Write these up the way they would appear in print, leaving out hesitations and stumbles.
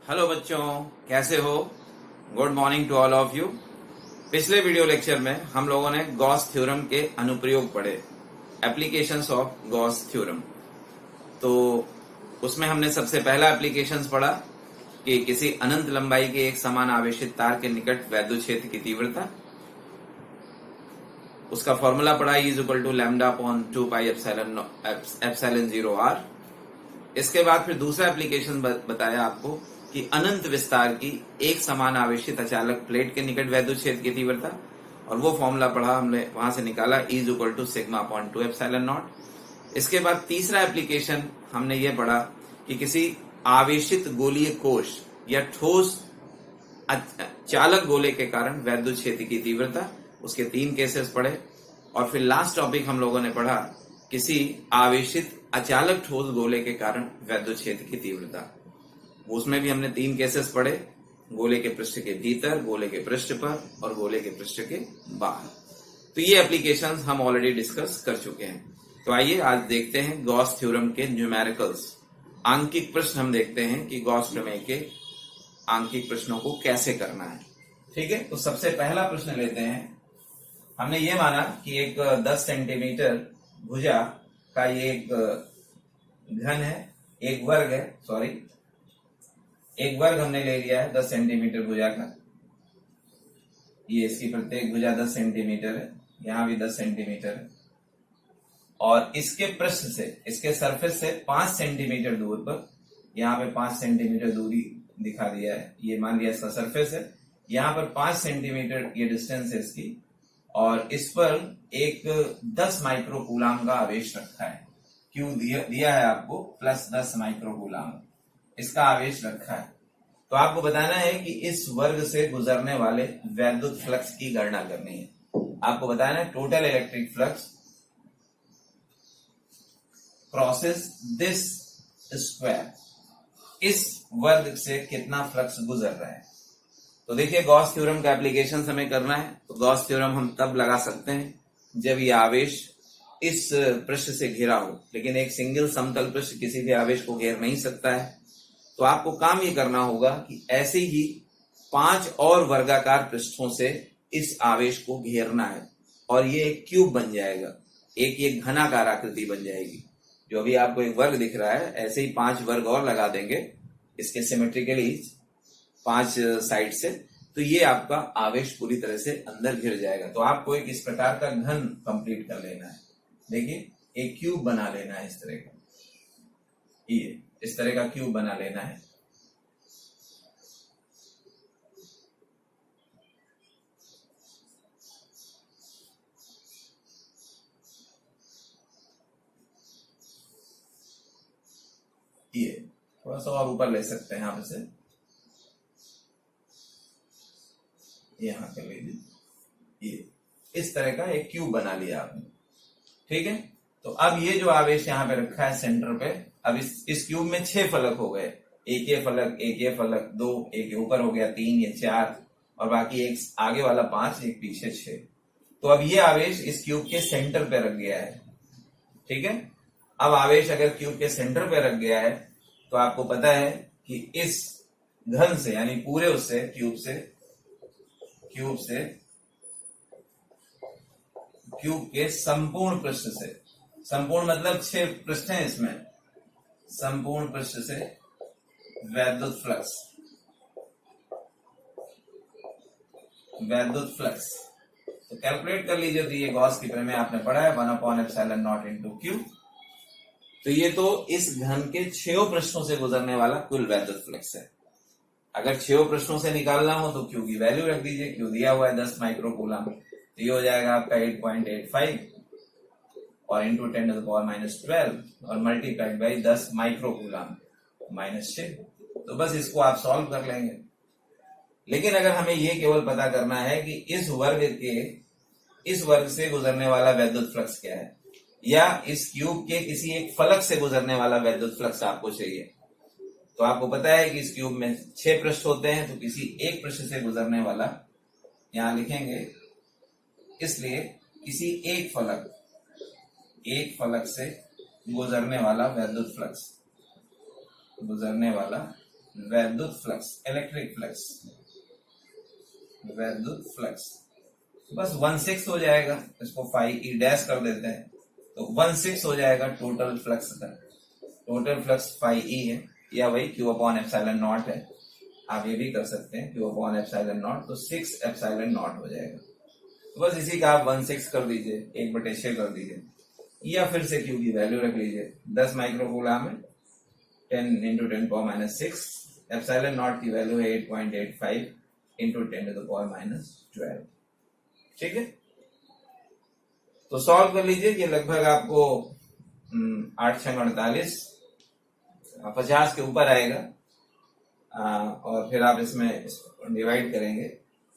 Hello बच्चों, कैसे हो? Good morning to all of you. पिछले वीडियो लेक्चर में हम लोगों ने गॉस थ्योरम के अनुप्रयोग पढ़े, एप्लीकेशंस ऑफ गॉस थ्योरम। तो उसमें हमने सबसे पहला एप्लीकेशंस पढ़ा कि किसी अनंत लंबाई के एक समान आवेशित तार के निकट वैद्युत क्षेत्र की तीव्रता, उसका फॉर्मूला पढ़ा E=λ/2πε0r। इसके बाद फिर दूसरा एप्लीकेशन बताया आपको कि अनंत विस्तार की एक समान आवेशित अचालक प्लेट के निकट वैद्युत क्षेत्र की तीव्रता, और वो फॉर्मूला पढ़ा हमने, वहां से निकाला E=σ/2ε0। इसके बाद तीसरा एप्लीकेशन हमने ये पढ़ा कि किसी आवेशित गोलीय कोश या ठोस चालक गोले के कारण वैद्युत क्षेत्र की तीव्रता, उसके 3 केसेस पढ़े। और फिर लास्ट टॉपिक हम लोगों ने पढ़ा किसी आवेशित अचालक ठोस गोले के कारण वैद्युत क्षेत्र की तीव्रता। उसमें भी हमने 3 केसेस पढ़े, गोले के पृष्ठ के भीतर, गोले के पृष्ठ पर और गोले के पृष्ठ के बाहर। तो ये एप्लीकेशंस हम ऑलरेडी डिस्कस कर चुके हैं। तो आइए आज देखते हैं गॉस थ्योरम के न्यूमेरिकल्स, आंकिक प्रश्न हम देखते हैं कि गॉस प्रमेय के आंकिक प्रश्नों को कैसे करना है। ठीक है, तो सबसे पहला प्रश्न लेते हैं। हमने ये माना कि एक 10 सेंटीमीटर भुजा का ये एक घन है, एक वर्ग है, एक वर्ग हमने ले लिया है 10 सेंटीमीटर भुजा का। ये इसकी प्रत्येक भुजा 10 सेंटीमीटर है, यहां भी 10 सेंटीमीटर है, और इसके पृष्ठ से, इसके सरफेस से 5 सेंटीमीटर दूर पर, यहाँ पे 5 सेंटीमीटर दूरी दिखा दिया है, ये मान लिया इसका सरफेस है, यहाँ पर 5 सेंटीमीटर ये डिस्टेंस है इसकी, और इस पर एक 10 माइक्रोकूलाम का आवेश रखा है। क्यू दिया है आपको +10 माइक्रोकूलाम, इसका आवेश रखा है। तो आपको बताना है कि इस वर्ग से गुजरने वाले वैद्युत फ्लक्स की गणना करनी है। आपको बताना है total electric flux crosses this square, इस वर्ग से कितना फ्लक्स गुजर रहा है। तो देखिए, गॉस थ्योरम का एप्लीकेशन हमें करना है। तो गॉस थ्योरम हम तब लगा सकते हैं जब ये आवेश इस पृष्ठ से घिरा हो, लेकिन एक सिंगल समतल पृष्ठ किसी भी आवेश को घेर नहीं सकता है। तो आपको काम ये करना होगा कि ऐसे ही 5 और वर्गाकार पृष्ठों से इस आवेश को घेरना है, और ये एक क्यूब बन जाएगा, एक ये घनाकार आकृति बन जाएगी। जो अभी आपको एक वर्ग दिख रहा है, ऐसे ही 5 वर्ग और लगा देंगे इसके सिमेट्रिकली 5 साइड से, तो ये आपका आवेश पूरी तरह से अंदर घिर जाएगा। तो आपको एक इस प्रकार का घन कंप्लीट कर लेना है। देखिए, एक क्यूब बना लेना है, इस तरह का, ये इस तरह का क्यूब बना लेना है। ये थोड़ा सा और ऊपर ले सकते हैं यहां से, यहां कर लीजिए, ये इस तरह का एक क्यूब बना लिया आपने। ठीक है, तो अब ये जो आवेश यहाँ पे रखा है सेंटर पे, अब इस क्यूब में 6 फलक हो गए, एक ये फलक, एक ये फलक, 2, एक ये ऊपर हो गया 3, ये 4, और बाकी एक आगे वाला 5, एक पीछे 6। तो अब ये आवेश इस क्यूब के सेंटर पे रख गया है। ठीक है, अब आवेश अगर क्यूब के सेंटर पे रख गया है, तो आपको पता है कि इस घन से, यानी पूरे उससे, क्यूब के संपूर्ण पृष्ठ से, संपूर्ण मतलब 6 पृष्ठ हैं इसमें, संपूर्ण पृष्ठ से वैद्युत फ्लक्स तो कैलकुलेट कर लीजिए। तो ये गॉस की प्रमेय आपने पढ़ा है, 1/ε0 इंटू क्यू। तो ये तो इस घन के 6 पृष्ठों से गुजरने वाला कुल वैद्युत फ्लक्स है। अगर 6 पृष्ठों से निकालना हो तो क्यू की वैल्यू रख दीजिए, क्यू दिया हुआ है 10 माइक्रोकूलाम, तो ये हो जाएगा आपका 8.85 और इंटू 10⁻⁻12 और मल्टीप्लाइड बाई 10 माइक्रोकूलाम -6। तो बस इसको आप सॉल्व कर लेंगे। लेकिन अगर हमें ये केवल पता करना है कि इस वर्ग से गुजरने वाला वैद्युत फ्लक्स क्या है, या इस क्यूब के किसी एक फलक से गुजरने वाला वैद्युत फ्लक्स आपको चाहिए, तो आपको पता है कि इस क्यूब में 6 पृष्ठ होते हैं, तो किसी एक पृष्ठ से गुजरने वाला, यहां लिखेंगे, इसलिए किसी एक फलक से गुजरने वाला वैद्युत फ्लक्स वैद्युत फ्लक्स, इलेक्ट्रिक फ्लक्स, वैद्युत फ्लक्स बस 1/6 हो जाएगा, इसको फाई ई डैश कर देते हैं तो 1/6 हो जाएगा टोटल फ्लक्स का। टोटल फ्लक्स फाई ई है या वही Q अपॉन एप्सिलॉन नॉट है, आप ये भी कर सकते हैं Q अपॉन एप्सिलॉन नॉट, तो 6 एप्सिलॉन नॉट हो जाएगा। तो बस इसी का आप 1/6 कर दीजिए, 1/6 कर दीजिए, या फिर से Q की वैल्यू रख लीजिए 10 माइक्रोकूलम में 10 इंटू 10⁻6, एप्सिलॉन नॉट की वैल्यू है 8.85 इंटू 10⁻12। ठीक है, तो सॉल्व कर लीजिए, ये लगभग आपको 8×6=48 50 के ऊपर आएगा, और फिर आप इसमें डिवाइड करेंगे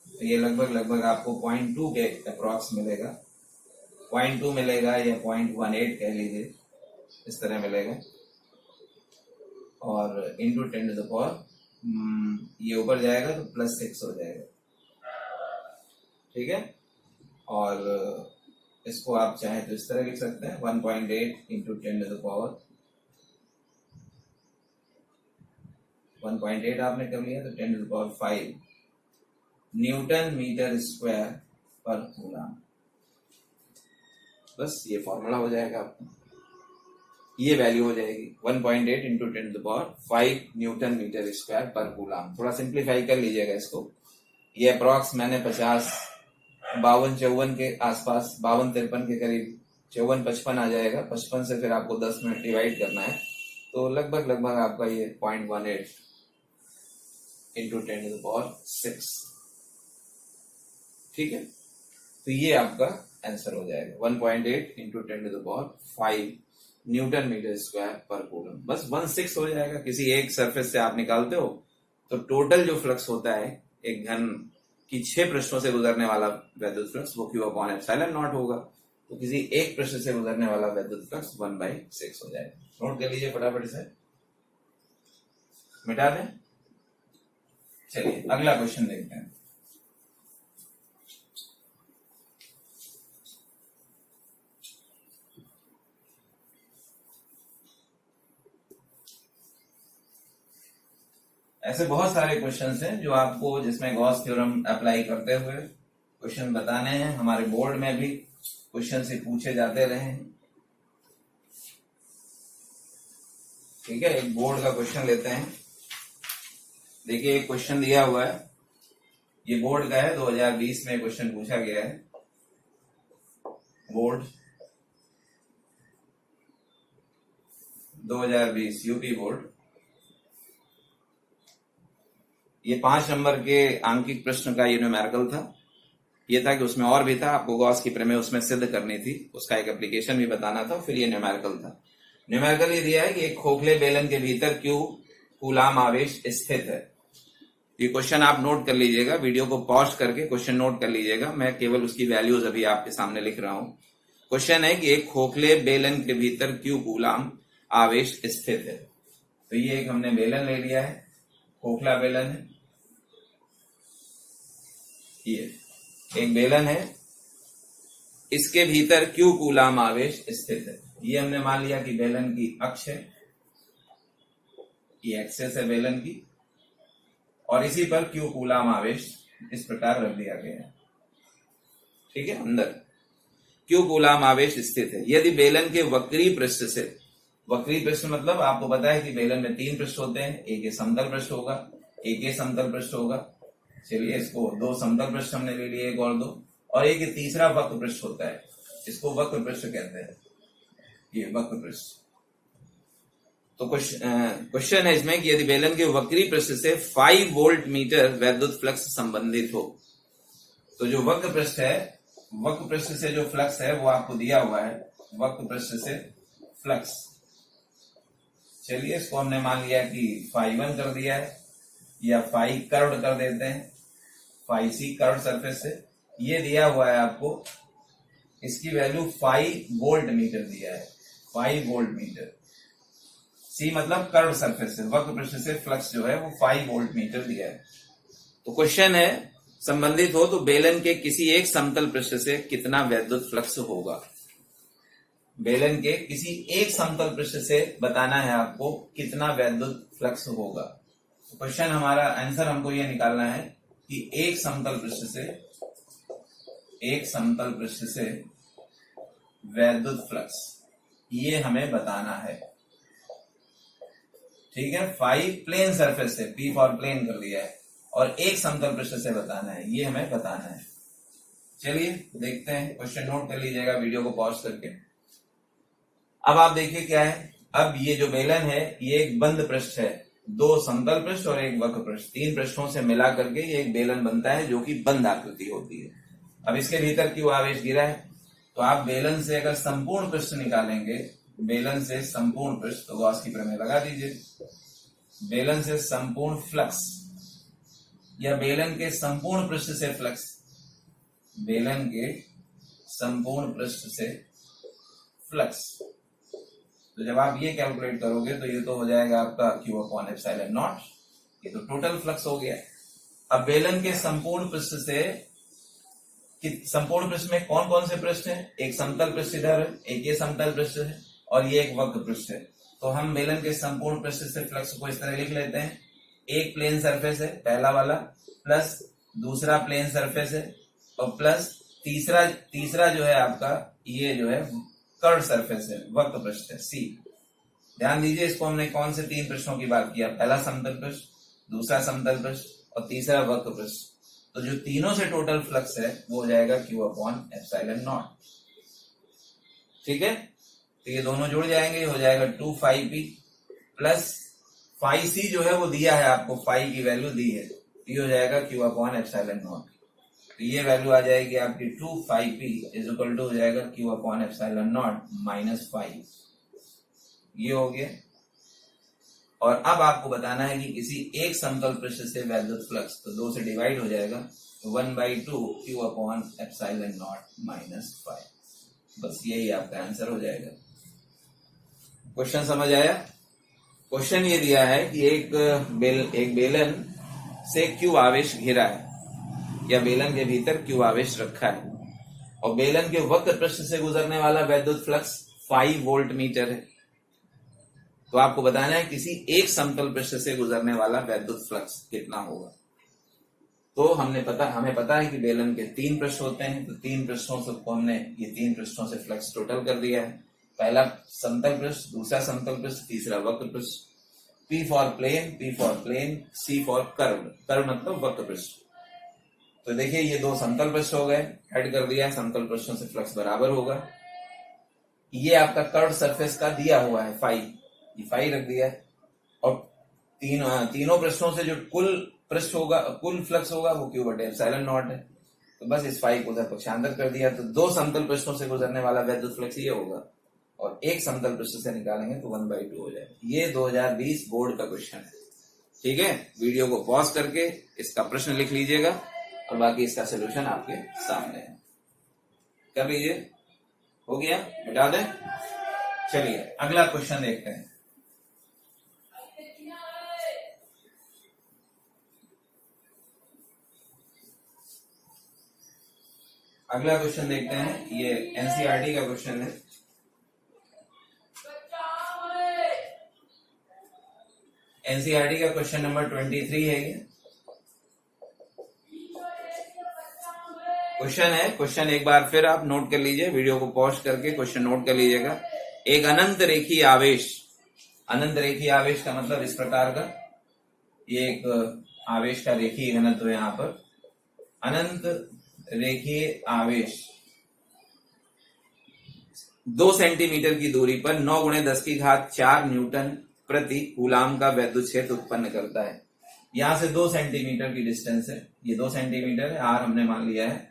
तो ये लगभग आपको 0.2 के अप्रॉक्स मिलेगा, 0.2 मिलेगा या 0.18 कह लीजिए, इस तरह मिलेगा, और इंटू 10⁻, ये ऊपर जाएगा तो +6 हो जाएगा। ठीक है, और इसको आप चाहे तो इस तरह लिख सकते हैं 1.8 इंटू 10⁻, 1.8 आपने कर लिया तो 10⁵ न्यूटन मीटर स्क्वायर पर कूलम। बस ये फॉर्मूला हो जाएगा आपका, ये वैल्यू हो जाएगी 1.8 इंटू 10⁵ न्यूटन मीटर स्क्वायर पर कूलम। थोड़ा सिंप्लीफाई कर लीजिएगा इसको, ये अप्रॉक्स मैंने 50 52-54 के आसपास, 52-53 के करीब, 54-55 आ जाएगा, 55 से फिर आपको 10 मिनट डिवाइड करना है तो लगभग आपका ये 0.18 इंटू 10⁶। ठीक है, तो ये आपका आंसर हो जाएगा 1.8 इंटू 10⁵ न्यूटन मीटर स्क्वायर पर कूलम। बस 1/6 हो जाएगा। किसी एक सरफेस से आप निकालते हो तो टोटल जो फ्लक्स होता है एक घन की 6 पृष्ठों से गुजरने वाला वैद्युत फ्लक्स वो Q अपॉन एप्सिलॉन नॉट होगा, तो किसी एक पृष्ठ से गुजरने वाला वैद्युत फ्लक्स 1/6 हो जाएगा। नोट कर लीजिए फटाफट से, मिटा दें। चलिए अगला क्वेश्चन देखते हैं। ऐसे बहुत सारे क्वेश्चंस हैं जो आपको जिसमें गॉस थ्योरम अप्लाई करते हुए क्वेश्चन बताने हैं। हमारे बोर्ड में भी क्वेश्चन से पूछे जाते रहे हैं। ठीक है, एक बोर्ड का क्वेश्चन लेते हैं। देखिए एक क्वेश्चन दिया हुआ है, ये बोर्ड का है, 2020 में क्वेश्चन पूछा गया है। बोर्ड 2020 यूपी बोर्ड, ये 5 नंबर के आंकिक प्रश्न का ये न्यूमेरिकल था। ये था कि उसमें और भी था, आपको गॉस की प्रमेय उसमें सिद्ध करनी थी, उसका एक एप्लीकेशन भी बताना था, फिर ये न्यूमेरिकल था। न्यूमेरिकल ये दिया है कि एक खोखले बेलन के भीतर Q कूलाम आवेश स्थित है। ये क्वेश्चन आप नोट कर लीजिएगा, वीडियो को पॉज करके क्वेश्चन नोट कर लीजिएगा, मैं केवल उसकी वैल्यूज अभी आपके सामने लिख रहा हूं। क्वेश्चन है कि एक खोखले बेलन के भीतर Q कूलाम आवेश स्थित है। तो ये एक हमने बेलन ले लिया है, खोखला बेलन है, ये एक बेलन है, इसके भीतर Q कूलाम आवेश स्थित है। ये हमने मान लिया कि बेलन की अक्ष है, ये एक्सेस है बेलन की, और इसी पर Q कूलाम आवेश इस प्रकार रख दिया गया है। ठीक है, अंदर Q कूलाम आवेश स्थित है। यदि बेलन के वक्री पृष्ठ से, वक्री पृष्ठ मतलब आपको पता है कि बेलन में 3 पृष्ठ होते हैं, एक ये समतल पृष्ठ होगा, एक ये समतल पृष्ठ होगा। चलिए इसको 2 समतल पृष्ठ हमने ले लिए, एक और 2, और एक ये तीसरा वक्र पृष्ठ होता है, इसको वक्र पृष्ठ कहते हैं, ये वक्र पृष्ठ। तो क्वेश्चन है इसमें कि यदि बेलन के वक्री पृष्ठ से 5 वोल्ट मीटर वैद्युत फ्लक्स संबंधित हो, तो जो वक्र पृष्ठ है, वक्र पृष्ठ से जो फ्लक्स है वो आपको दिया हुआ है, वक्र पृष्ठ से फ्लक्स। चलिए इसको हमने मान लिया कि φ1 कर दिया है, या फाई कर्व्ड कर देते हैं, फाई सी कर्व्ड सरफेस से ये दिया हुआ है आपको, इसकी वैल्यू 5 वोल्ट मीटर दिया है, 5 वोल्ट मीटर। सी मतलब कर्व्ड सरफेस से, वक्र पृष्ठ से फ्लक्स जो है वो 5 वोल्ट मीटर दिया है। तो क्वेश्चन है संबंधित हो तो बेलन के किसी एक समतल पृष्ठ से कितना वैद्युत फ्लक्स होगा। बेलन के किसी एक समतल पृष्ठ से बताना है आपको कितना वैद्युत फ्लक्स होगा। क्वेश्चन हमारा आंसर हमको ये निकालना है कि एक समतल पृष्ठ से वैद्युत फ्लक्स, ये हमें बताना है। ठीक है, 5 प्लेन सरफेस से, P फॉर प्लेन कर दिया है, और एक समतल पृष्ठ से बताना है, ये हमें बताना है। चलिए देखते हैं, क्वेश्चन नोट कर लीजिएगा वीडियो को पॉज करके। अब आप देखिए क्या है, अब ये जो बेलन है ये एक बंद पृष्ठ है, 2 समतल पृष्ठ और एक वक्र पृष्ठ, 3 पृष्ठों से मिला करके ये एक बेलन बनता है जो कि बंद आकृति होती है। अब इसके भीतर क्यों आवेश गिरा है, तो आप बेलन से अगर संपूर्ण पृष्ठ निकालेंगे, बेलन से संपूर्ण पृष्ठ, तो गॉस की प्रमेय लगा दीजिए। बेलन से संपूर्ण फ्लक्स या बेलन के संपूर्ण पृष्ठ से फ्लक्स, बेलन के संपूर्ण पृष्ठ से फ्लक्स, तो जब आप ये कैलकुलेट करोगे तो ये तो हो जाएगा आपका Q अपॉन एप्सिलॉन नॉट, ये तो टोटल फ्लक्स हो गया। अब बेलन के संपूर्ण पृष्ठ से, संपूर्ण पृष्ठ में कौन कौन से पृष्ठ हैं, एक समतल पृष्ठ इधर है, एक ये समतल पृष्ठ है, और ये एक वक्र पृष्ठ है। तो हम बेलन के संपूर्ण पृष्ठ से फ्लक्स को इस तरह लिख लेते हैं, एक प्लेन सरफेस है पहला वाला, प्लस दूसरा प्लेन सरफेस है, और प्लस तीसरा जो है आपका ये जो है कर्व सरफेस है, वक्र पृष्ठ है सी। ध्यान दीजिए, इसको हमने कौन से 3 पृष्ठों की बात किया, पहला समतल पृष्ठ, दूसरा समतल पृष्ठ और तीसरा वक्र पृष्ठ। तो जो तीनों से टोटल फ्लक्स है वो हो जाएगा Q अपॉन एप्सिलॉन नॉट। ठीक है, तो ये दोनों जुड़ जाएंगे, हो जाएगा 2πp प्लस φc जो है वो दिया है आपको, फाई की वैल्यू दी है, ये हो जाएगा Q अपॉन एप्सिलॉन नॉट। तो ये वैल्यू आ जाएगी आपकी 2πp इज इक्वल टू हो जाएगा Q upon epsilon not minus 5, ये हो गया। और अब आपको बताना है कि किसी एक समतल पृष्ठ से वैद्युत फ्लक्स, तो 2 से डिवाइड हो जाएगा, 1/2 Q upon epsilon not minus 5। बस यही आपका आंसर हो जाएगा। क्वेश्चन समझ आया? क्वेश्चन ये दिया है कि एक बेलन से Q आवेश घिरा है, या बेलन के भीतर Q आवेश रखा है, और बेलन के वक्र पृष्ठ से गुजरने वाला वैद्युत फ्लक्स 5 वोल्ट मीटर है। तो आपको बताना है किसी एक समतल पृष्ठ से गुजरने वाला वैद्युत फ्लक्स कितना होगा। तो हमें पता है कि बेलन के 3 पृष्ठ होते हैं, तो 3 पृष्ठों से हमने ये 3 पृष्ठों से फ्लक्स टोटल कर दिया है। पहला समतल पृष्ठ, दूसरा समतल पृष्ठ, तीसरा वक्र पृष्ठ। P for plane, C for curve मतलब वक्र पृष्ठ। तो देखिए ये 2 समतल पृष्ठ हो गए, ऐड कर दिया, समतल पृष्ठों से फ्लक्स बराबर होगा। ये आपका कर्व सरफेस का दिया हुआ है फाई, ये फाई रख दिया है, और तीनों पृष्ठों से जो कुल पृष्ठ होगा, कुल फ्लक्स होगा वो Q बटे एप्सिलॉन नॉट है। तो बस इस फाई को उधर पक्षांतर कर दिया, तो 2 समतल पृष्ठों से गुजरने वाला वैद्युत फ्लक्स ये होगा, और एक समतल पृष्ठ से निकालेंगे तो 1/2 हो जाएगा। ये 2020 बोर्ड का क्वेश्चन है। ठीक है, वीडियो को पॉज करके इसका प्रश्न लिख लीजिएगा, और बाकी इसका सोल्यूशन आपके सामने है, कर लीजिए। हो गया, मिटा दें। चलिए अगला क्वेश्चन देखते हैं। अगला क्वेश्चन देखते हैं, ये एनसीईआरटी का क्वेश्चन है। एनसीईआरटी का क्वेश्चन नंबर 23 है ये क्वेश्चन एक बार फिर आप नोट कर लीजिए, वीडियो को पॉज करके क्वेश्चन नोट कर लीजिएगा। एक अनंत रेखीय आवेश का मतलब इस प्रकार का, ये एक आवेश का रेखीय घनत्व है। यहाँ पर अनंत रेखीय आवेश 2 सेंटीमीटर की दूरी पर 9 × 10⁴ न्यूटन प्रति कूलाम का वैद्युत क्षेत्र उत्पन्न करता है। यहां से 2 सेंटीमीटर की डिस्टेंस है, ये 2 सेंटीमीटर है, R हमने मान लिया है,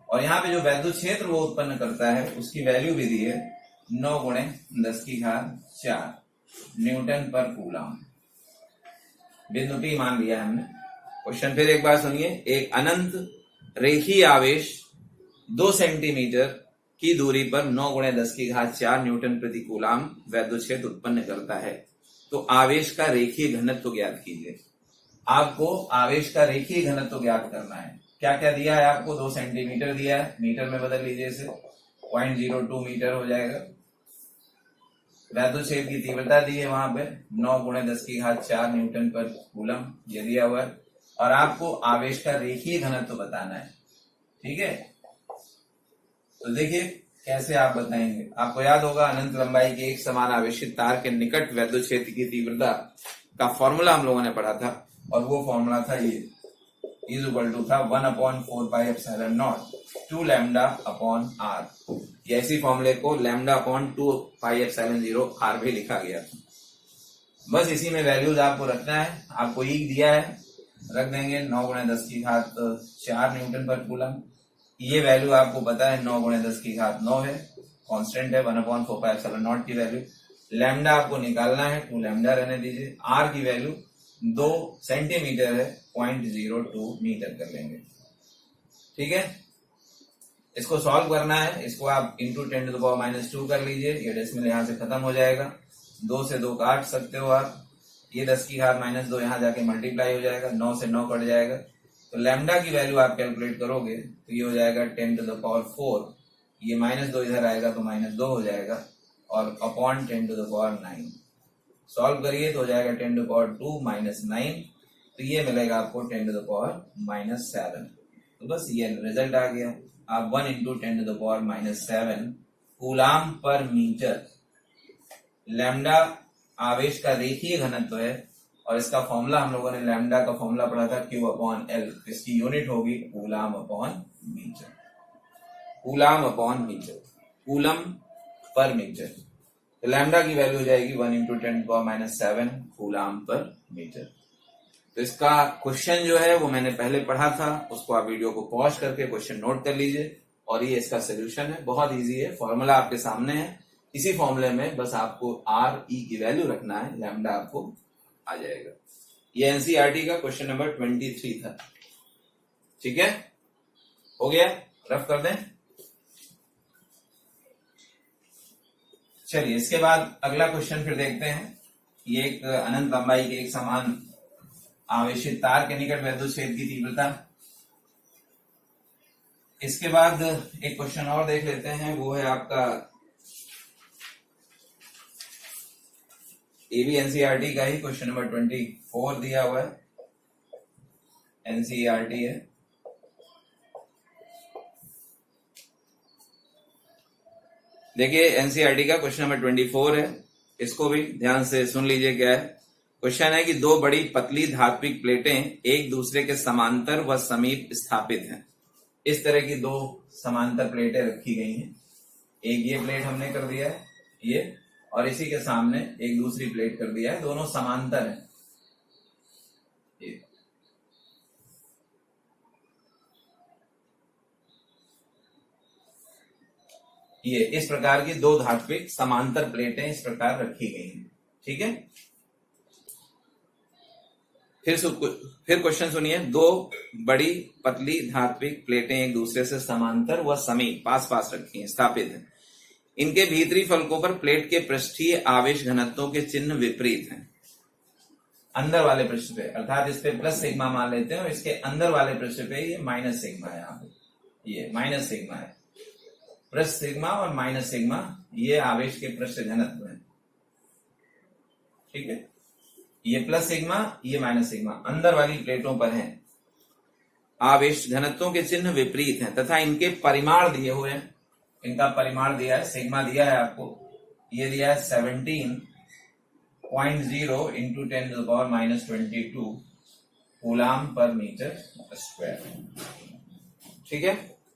और यहाँ पे जो वैद्युत क्षेत्र वो उत्पन्न करता है उसकी वैल्यू भी दी है 9 × 10⁴ न्यूटन पर कूलाम। बिंदु P मान लिया हमने। क्वेश्चन फिर एक बार सुनिए, एक अनंत रेखीय आवेश 2 सेंटीमीटर की दूरी पर 9 × 10⁴ न्यूटन प्रति कूलाम वैद्युत क्षेत्र उत्पन्न करता है। तो आवेश का रेखीय घनत्व ज्ञात कीजिए। आपको आवेश का रेखीय घनत्व ज्ञात करना है। क्या क्या दिया है आपको, 2 सेंटीमीटर दिया है, मीटर में बदल लीजिए इसे, 0.02 मीटर हो जाएगा। वैद्युत की तीव्रता दी है वहां पे 9 × 10⁴ न्यूटन पर कूलम ये दिया हुआ है, और आपको आवेश का रेखीय घनत्व बताना है। ठीक है, तो देखिए कैसे आप बताएंगे। आपको याद होगा अनंत लंबाई के एक समान आवेशित तार के निकट वैद्युत क्षेत्र की तीव्रता का फॉर्मूला हम लोगों ने पढ़ा था, और वो फॉर्मूला था ये इज इक्वल टू था 1/4πε0 2 λ/r। ऐसी फॉर्मूले को λ/2πε0 r भी लिखा गया। बस इसी में वैल्यूज आपको रखना है। आपको ई दिया है, रख देंगे 9 × 10⁴ न्यूटन पर कूलम। ये वैल्यू आपको पता है 9 × 10⁹ है, कांस्टेंट है 1/4πε0 की वैल्यू। लैम्डा आपको निकालना है, 2 λ रहने दीजिए। आर की वैल्यू 2 सेंटीमीटर है, 0.02 मीटर कर लेंगे। ठीक है, इसको सॉल्व करना है। इसको आप इंटू 10⁻² कर लीजिए, ये डेसिमल यहां से खत्म हो जाएगा। 2 से 2 काट सकते हो आप, ये 10⁻² यहाँ जाके मल्टीप्लाई हो जाएगा, 9 से 9 कट जाएगा। तो लैम्डा की वैल्यू आप कैलकुलेट करोगे तो ये हो जाएगा 10⁴। ये -2 इधर आएगा तो -2 हो जाएगा, और अपॉन 10⁹। सॉल्व करिए तो हो जाएगा 10⁻² - 9, तो ये मिलेगा आपको 10⁻⁷। तो बस ये रिजल्ट आ गया। आप 1 × 10⁻⁷ कूलाम पर मीटर। लैम्डा आवेश का रेखीय घनत्व है, और इसका फॉर्मूला हम लोगों ने लैम्डा का फॉर्मूला पढ़ा था Q/L। इसकी यूनिट होगी कूलाम/मीटर। कूलाम/मीटर, कूलम पर मीटर। तो लैम्डा की वैल्यू हो जाएगी 1 × 10⁻⁷ कूलाम पर मीटर। तो इसका क्वेश्चन जो है वो मैंने पहले पढ़ा था, उसको आप वीडियो को पॉज करके क्वेश्चन नोट कर लीजिए, और ये इसका सोल्यूशन है। बहुत इजी है, फॉर्मूला आपके सामने है। इसी फॉर्मूले में बस आपको आर ई की वैल्यू रखना है, लैम्डा आपको आ जाएगा। ये एनसीईआरटी का क्वेश्चन नंबर 23 था। ठीक है, हो गया, रफ कर दें। चलिए इसके बाद अगला क्वेश्चन फिर देखते हैं। ये एक अनंत लंबाई के एक समान आवेशित तार के निकट वैद्युत क्षेत्र की तीव्रता। इसके बाद एक क्वेश्चन और देख लेते हैं, वो है आपका ये भी एनसीईआरटी का ही क्वेश्चन नंबर 24 दिया हुआ है, एनसीईआरटी है। देखिए एनसीईआरटी का क्वेश्चन नंबर 24 है, इसको भी ध्यान से सुन लीजिए। क्या है क्वेश्चन है कि 2 बड़ी पतली धात्विक प्लेटें एक दूसरे के समांतर व समीप स्थापित हैं। इस तरह की 2 समांतर प्लेटें रखी गई हैं। एक ये प्लेट हमने कर दिया है ये, और इसी के सामने एक दूसरी प्लेट कर दिया है, दोनों समांतर हैं। ये इस प्रकार की 2 धात्विक समांतर प्लेटें इस प्रकार रखी गई हैं। ठीक है, फिर क्वेश्चन सुनिए। 2 बड़ी पतली धात्विक प्लेटें एक दूसरे से समांतर व समीप पास पास रखी हैं, स्थापित हैं। इनके भीतरी फलकों पर प्लेट के पृष्ठीय आवेश घनत्वों के चिन्ह विपरीत हैं। अंदर वाले पृष्ठ पे, अर्थात इस पे प्लस सिग्मा मान लेते हैं, और इसके अंदर वाले पृष्ठ पे ये माइनस सिग्मा है। यहाँ पे ये माइनस सिग्मा है, प्लस सिग्मा और माइनस सिग्मा ये आवेश के पृष्ठ घनत्व है। ठीक है, ये प्लस सिग्मा ये माइनस सिग्मा अंदर वाली प्लेटों पर है। आवेश घनत्वों के चिन्ह विपरीत हैं तथा इनके परिमाण दिए हुए हैं। इनका परिमाण दिया है, सिग्मा दिया है आपको, ये दिया है 17.0 × 10⁻⁻22 कूलाम पर मीटर स्क्वायर। ठीक है,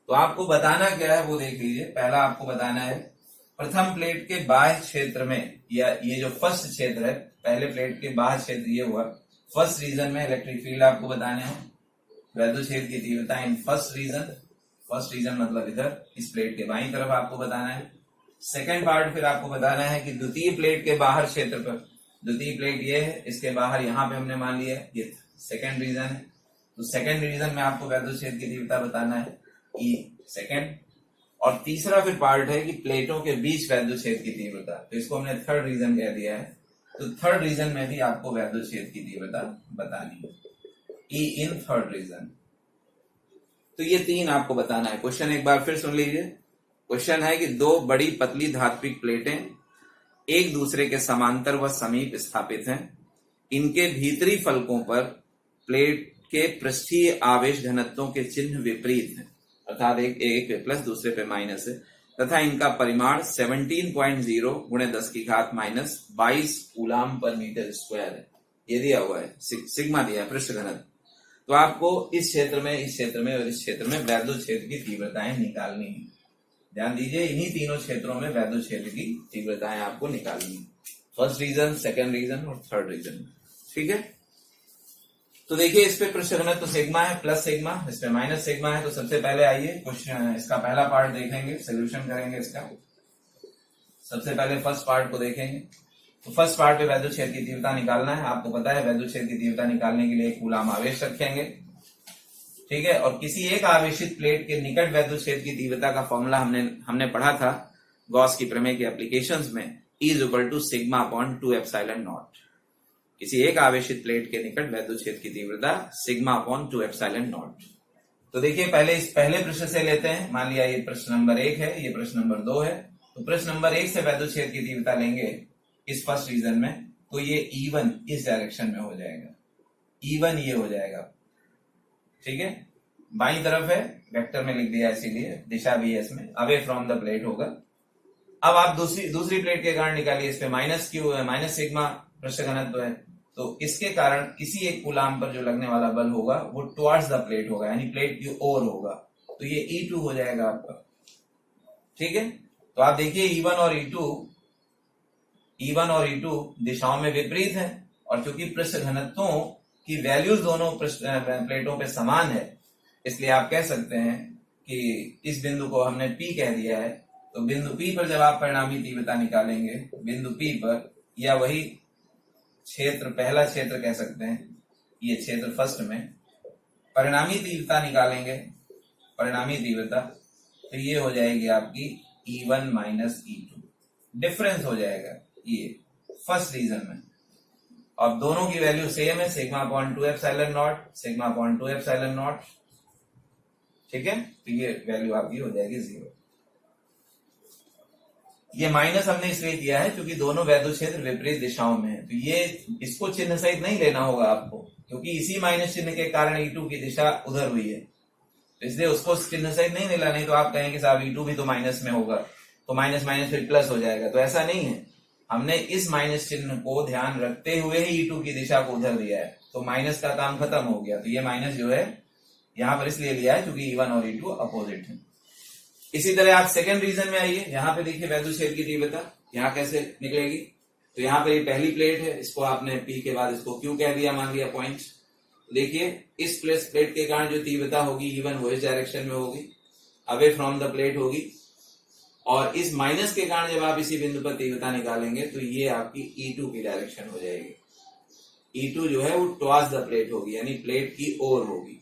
तो आपको बताना क्या है वो देख लीजिए। पहला आपको बताना है प्रथम प्लेट के बाह्य क्षेत्र में, या ये जो फर्स्ट क्षेत्र है, पहले प्लेट के बाह्य क्षेत्र ये हुआ, फर्स्ट रीजन में इलेक्ट्रिक फील्ड आपको बताने हैं, वैद्युत क्षेत्र की तीव्रता in first region. First region मतलब इधर इस प्लेट के बाईं तरफ आपको बताना है। सेकंड पार्ट फिर आपको बताना है कि द्वितीय प्लेट के बाहर क्षेत्र पर, द्वितीय प्लेट ये है, इसके बाहर यहाँ पे हमने मान लिया ये सेकंड रीजन है, तो सेकंड रीजन में आपको वैद्युत क्षेत्र की तीव्रता बताना है ई सेकंड। और तीसरा फिर पार्ट है कि प्लेटों के बीच वैद्युत क्षेत्र की तीव्रता, तो इसको हमने थर्ड रीजन कह दिया है। तो थर्ड रीजन में भी आपको वैद्युत क्षेत्र की तीव्रता बतानी है, ई इन थर्ड रीजन। तो ये 3 आपको बताना है। क्वेश्चन एक बार फिर सुन लीजिए। क्वेश्चन है कि 2 बड़ी पतली धात्विक प्लेटें एक दूसरे के समांतर व समीप स्थापित हैं। इनके भीतरी फलकों पर प्लेट के पृष्ठीय आवेश घनत्वों के चिन्ह विपरीत हैं, अर्थात एक पे प्लस दूसरे पे माइनस है, तथा इनका परिमाण 17.0 गुणे 10 की घात माइनस 22 कूलाम पर मीटर स्क्वायर है। ये दिया हुआ है, सिग्मा दिया है पृष्ठ घनत्व। तो आपको इस क्षेत्र में, इस क्षेत्र में और इस क्षेत्र में वैद्युत क्षेत्र की तीव्रताएं निकालनी है। ध्यान दीजिए, इन्हीं तीनों क्षेत्रों में वैद्युत क्षेत्र की तीव्रताएं आपको निकालनी है। फर्स्ट रीजन, सेकंड रीजन और थर्ड रीजन। ठीक है, तो देखिए इस पे पृष्ठ घनत्व तो सिग्मा है, प्लस सिग्मा, इस पे माइनस सिग्मा है। तो सबसे पहले आइए क्वेश्चन इसका पहला पार्ट देखेंगे, सोल्यूशन करेंगे इसका। सबसे पहले फर्स्ट पार्ट को देखेंगे। तो फर्स्ट पार्ट पे वैद्युत क्षेत्र की तीव्रता निकालना है। आपको पता है वैद्युत क्षेत्र की तीव्रता निकालने के लिए एक कूलाम आवेश रखेंगे, ठीक है, और किसी एक आवेशित प्लेट के निकट वैद्युत क्षेत्र की तीव्रता का फॉर्मूला हमने पढ़ा था गॉस की प्रमेय के एप्लीकेशंस में, E = sigma upon 2 epsilon not. किसी एक आवेशित प्लेट के निकट वैद्युत क्षेत्र की तीव्रता सिग्मा अपॉन 2 एप्सिलॉन नॉट। तो देखिए पहले इस पहले प्रश्न से लेते हैं। मान लिया ये प्रश्न नंबर 1 है, ये प्रश्न नंबर 2 है। तो प्रश्न नंबर 1 से वैद्युत क्षेत्र की तीव्रता लेंगे इस फर्स्ट रीजन में, तो ये E1 इस डायरेक्शन में हो जाएगा, E1 ये हो जाएगा, ठीक है, बाई तरफ है, वेक्टर में लिख दिया इसीलिए, दिशा भी है इसमें, अवे फ्रॉम द प्लेट होगा। अब आप दूसरी प्लेट के कारण निकालिए, इस पे माइनस क्यू है, माइनस सिग्मा पृष्ठ घनत्व है, तो इसके कारण किसी एक कूलाम पर जो लगने वाला बल होगा वो टुवर्ड्स द प्लेट होगा, यानी प्लेट की ओर होगा। तो ये E2 हो जाएगा आपका, ठीक है। तो आप देखिए E1 और E2 दिशाओं में विपरीत हैं, और चूंकि पृष्ठ घनत्वों की वैल्यूज दोनों प्लेटों पे समान है, इसलिए आप कह सकते हैं कि इस बिंदु को हमने P कह दिया है। तो बिंदु P पर जब आप परिणामी तीव्रता निकालेंगे, बिंदु P पर, या वही क्षेत्र, पहला क्षेत्र कह सकते हैं, ये क्षेत्र फर्स्ट में परिणामी तीव्रता निकालेंगे, परिणामी तीव्रता, तो ये हो जाएगी आपकी E1 माइनस E2, डिफरेंस हो जाएगा ये फर्स्ट रीजन में। अब दोनों की वैल्यू सेम है, sigma upon 2 epsilon not, sigma upon 2 epsilon not, ठीक है। तो ये वैल्यू आपकी हो जाएगी 0। ये माइनस हमने इसलिए किया है क्योंकि दोनों वैद्युत क्षेत्र विपरीत दिशाओं में है। तो ये इसको चिन्ह सहित नहीं लेना होगा आपको, क्योंकि इसी माइनस चिन्ह के कारण E2 की दिशा उधर हुई है, तो इसलिए उसको चिन्ह सहित नहीं लेना। नहीं तो आप कहेंगे साहब E2 भी तो माइनस में होगा, तो माइनस माइनस फिर प्लस हो जाएगा, तो ऐसा नहीं है। हमने इस माइनस चिन्ह को ध्यान रखते हुए ही E2 की दिशा को उधर दिया है, तो माइनस का काम खत्म हो गया। तो ये माइनस जो है यहां पर इसलिए लिया है क्योंकि E1 और E2 अपोजिट है। इसी तरह आप सेकंड रीजन में आइए, यहाँ पे देखिए वैद्युत क्षेत्र की तीव्रता यहाँ कैसे निकलेगी। तो यहाँ पे ये पहली प्लेट है, इसको आपने P के बाद इसको Q कह दिया, मान लिया पॉइंट। देखिए इस प्लेट के कारण जो तीव्रता होगी E1 वो इस डायरेक्शन में होगी, अवे फ्रॉम द प्लेट होगी, और इस माइनस के कारण जब आप इसी बिंदु पर तीव्रता निकालेंगे तो ये आपकी E2 की डायरेक्शन हो जाएगी। E2 जो है वो टुवर्ड्स द प्लेट होगी, यानी प्लेट की ओर होगी।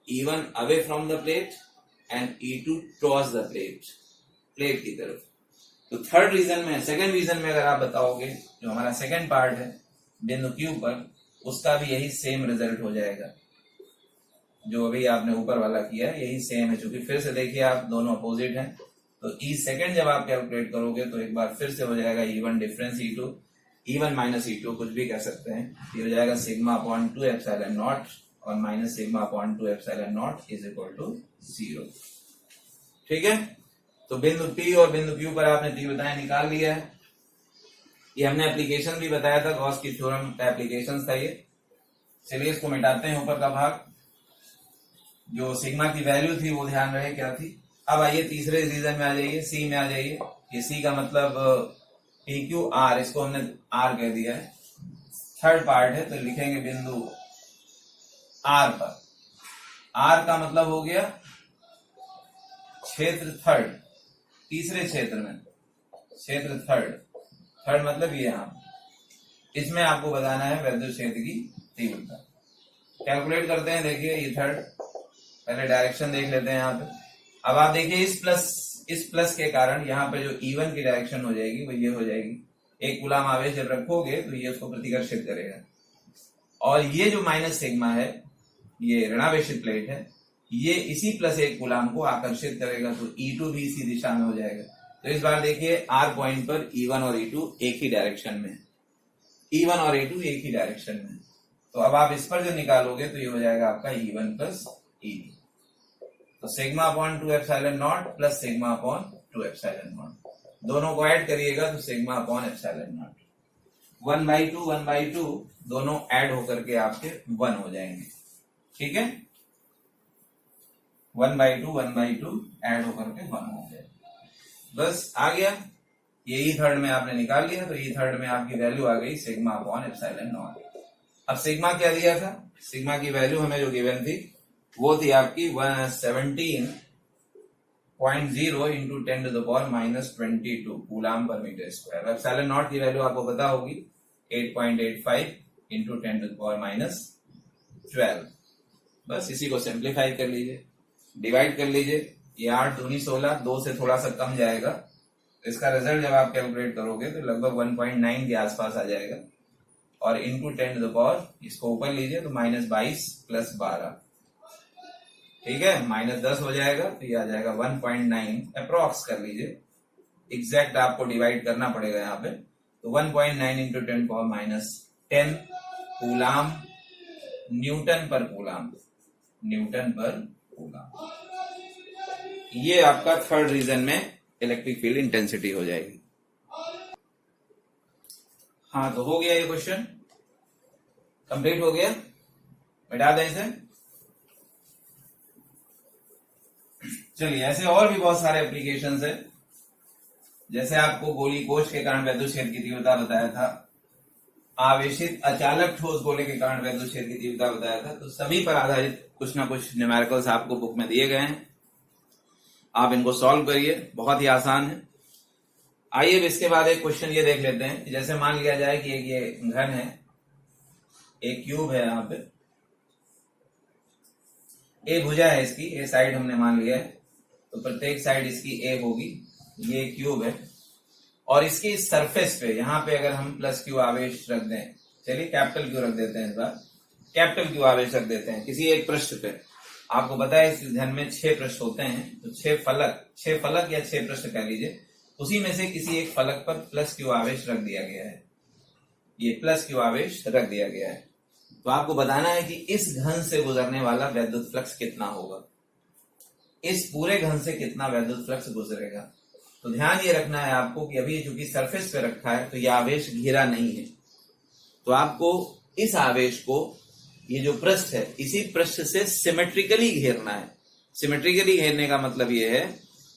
E1 away from the plate and E2 towards the plate की तरफ। तो थर्ड रीजन में, सेकंड रीजन में अगर आप बताओगे, जो हमारा सेकंड पार्ट है बिंदु Q पर, उसका भी यही सेम रिजल्ट हो जाएगा जो अभी आपने ऊपर वाला किया है, यही सेम है। चूंकि फिर से देखिए आप दोनों अपोजिट हैं, तो E सेकंड जब आप कैलकुलेट करोगे तो एक बार फिर से हो जाएगा E1 difference E2, E1 minus E2 कुछ भी कह सकते हैं, ये हो जाएगा सिग्मा अपॉन 2 एप्सिलॉन नॉट और minus sigma upon 2 epsilon naught is equal to 0, ठीक है। तो बिंदु P और बिंदु Q पर आपने तीव्रताएं निकाल लिया है। ये हमने एप्लीकेशन भी बताया था, गॉस की थ्योरम का एप्लीकेशन था ये। चलिए इसको मिटाते हैं, ऊपर का भाग, जो सिग्मा की वैल्यू थी वो ध्यान रहे क्या थी। अब आइए तीसरे रीजन में आ जाइए, C में आ जाइए। ये C का मतलब PQR, इसको हमने R कह दिया है, थर्ड पार्ट है, तो लिखेंगे बिंदु R पर। R का मतलब हो गया क्षेत्र थर्ड, तीसरे क्षेत्र में, क्षेत्र थर्ड मतलब ये यहाँ, इसमें आपको बताना है वैद्युत क्षेत्र की तीव्रता। कैलकुलेट करते हैं, देखिए ये थर्ड, पहले डायरेक्शन देख लेते हैं यहाँ पे। अब आप देखिए इस प्लस के कारण यहाँ पे जो E1 की डायरेक्शन हो जाएगी वो ये हो जाएगी। एक कूलाम आवेश जब रखोगे तो ये उसको प्रतिकर्षित करेगा, और ये जो माइनस सिग्मा है, ये ऋणावेशित प्लेट है, ये इसी प्लस एक कूलाम को आकर्षित करेगा, तो E2 भी इसी दिशा में हो जाएगा। तो तो इस बार देखिए आर पॉइंट पर E1 और E2 एक ही डायरेक्शन में है, E1 और E2 एक ही डायरेक्शन में है। तो अब आप इस पर जो निकालोगे तो ये हो जाएगा आपका E1 प्लस E2। तो sigma upon 2 epsilon not plus sigma upon 2 epsilon not, दोनों को ऐड करिएगा तो सिग्मा अपॉन एप्सिलॉन नॉट। 1/2 दोनों ऐड होकर के आपके 1 हो जाएंगे, ठीक है। 1/2 ऐड होकर के 1 हो जाएगा, बस आ गया। ये ई थर्ड में आपने निकाल लिया, तो ई थर्ड में आपकी वैल्यू आ गई सिग्मा अपॉन एप्सिलॉन नॉट। अब सिग्मा क्या दिया था, सिग्मा की वैल्यू हमें जो गिवन थी वो थी आपकी 17.0 इंटू 10⁻⁻22 कूलाम पर मीटर स्क्वायर। एप्सिलॉन नॉट की वैल्यू आपको पता होगी 8.85 इंटू 10⁻12। बस इसी को सिंप्लीफाई कर लीजिए, डिवाइड कर लीजिए। ये 8 दूनी 16, 2 से थोड़ा सा कम जाएगा, इसका रिजल्ट जब आप कैलकुलेट करोगे तो लगभग 1.9 के आसपास आ जाएगा। और इंटू 10⁻, इसको ऊपर लीजिए तो -22 प्लस 12, ठीक है, -10 हो जाएगा, तो ये आ जाएगा 1.9 अप्रोक्स कर लीजिए, एग्जैक्ट आपको डिवाइड करना पड़ेगा यहाँ पे। तो 1.9 इंटू 10⁻10 कूलाम न्यूटन पर कूलाम, न्यूटन पर कूलाम। ये आपका थर्ड रीजन में इलेक्ट्रिक फील्ड इंटेंसिटी हो जाएगी। हाँ, तो हो गया ये क्वेश्चन, कंप्लीट हो गया, मिटा दें इसे। चलिए, ऐसे और भी बहुत सारे एप्लीकेशंस है, जैसे आपको गोली कोश के कारण वैद्युत क्षेत्र की तीव्रता बताया था, आवेशित अचालक ठोस गोले के कारण वैद्युत क्षेत्र की तीव्रता बताया था। तो सभी पर आधारित कुछ ना कुछ न्यूमेरिकल्स आपको बुक में दिए गए हैं, आप इनको सॉल्व करिए, बहुत ही आसान है। आइए अब इसके बाद एक क्वेश्चन ये देख लेते हैं, जैसे मान लिया जाए कि एक ये घन है, एक क्यूब है, यहाँ पे ए भुजा है इसकी, ए साइड हमने मान लिया है, तो प्रत्येक साइड इसकी ए होगी, ये क्यूब है, और इसकी सरफेस पे यहाँ पे अगर हम प्लस क्यू आवेश रख दें, चलिए कैपिटल क्यू रख देते हैं, इस बार कैपिटल क्यू आवेश रख देते हैं किसी एक पृष्ठ पे। आपको पता है इस घन में 6 पृष्ठ होते हैं, तो 6 फलक या 6 पृष्ठ कह लीजिए, उसी में से किसी एक फलक पर प्लस क्यू आवेश रख दिया गया है, ये प्लस क्यू आवेश रख दिया गया है। तो आपको बताना है कि इस घन से गुजरने वाला वैद्युत फ्लक्स कितना होगा, इस पूरे घन से कितना वैद्युत फ्लक्स गुजरेगा। तो ध्यान ये रखना है आपको कि अभी चूंकि सरफेस पे रखा है तो ये आवेश घिरा नहीं है, तो आपको इस आवेश को, ये जो पृष्ठ है, इसी पृष्ठ से सिमेट्रिकली घेरना है। सिमेट्रिकली घेरने का मतलब ये है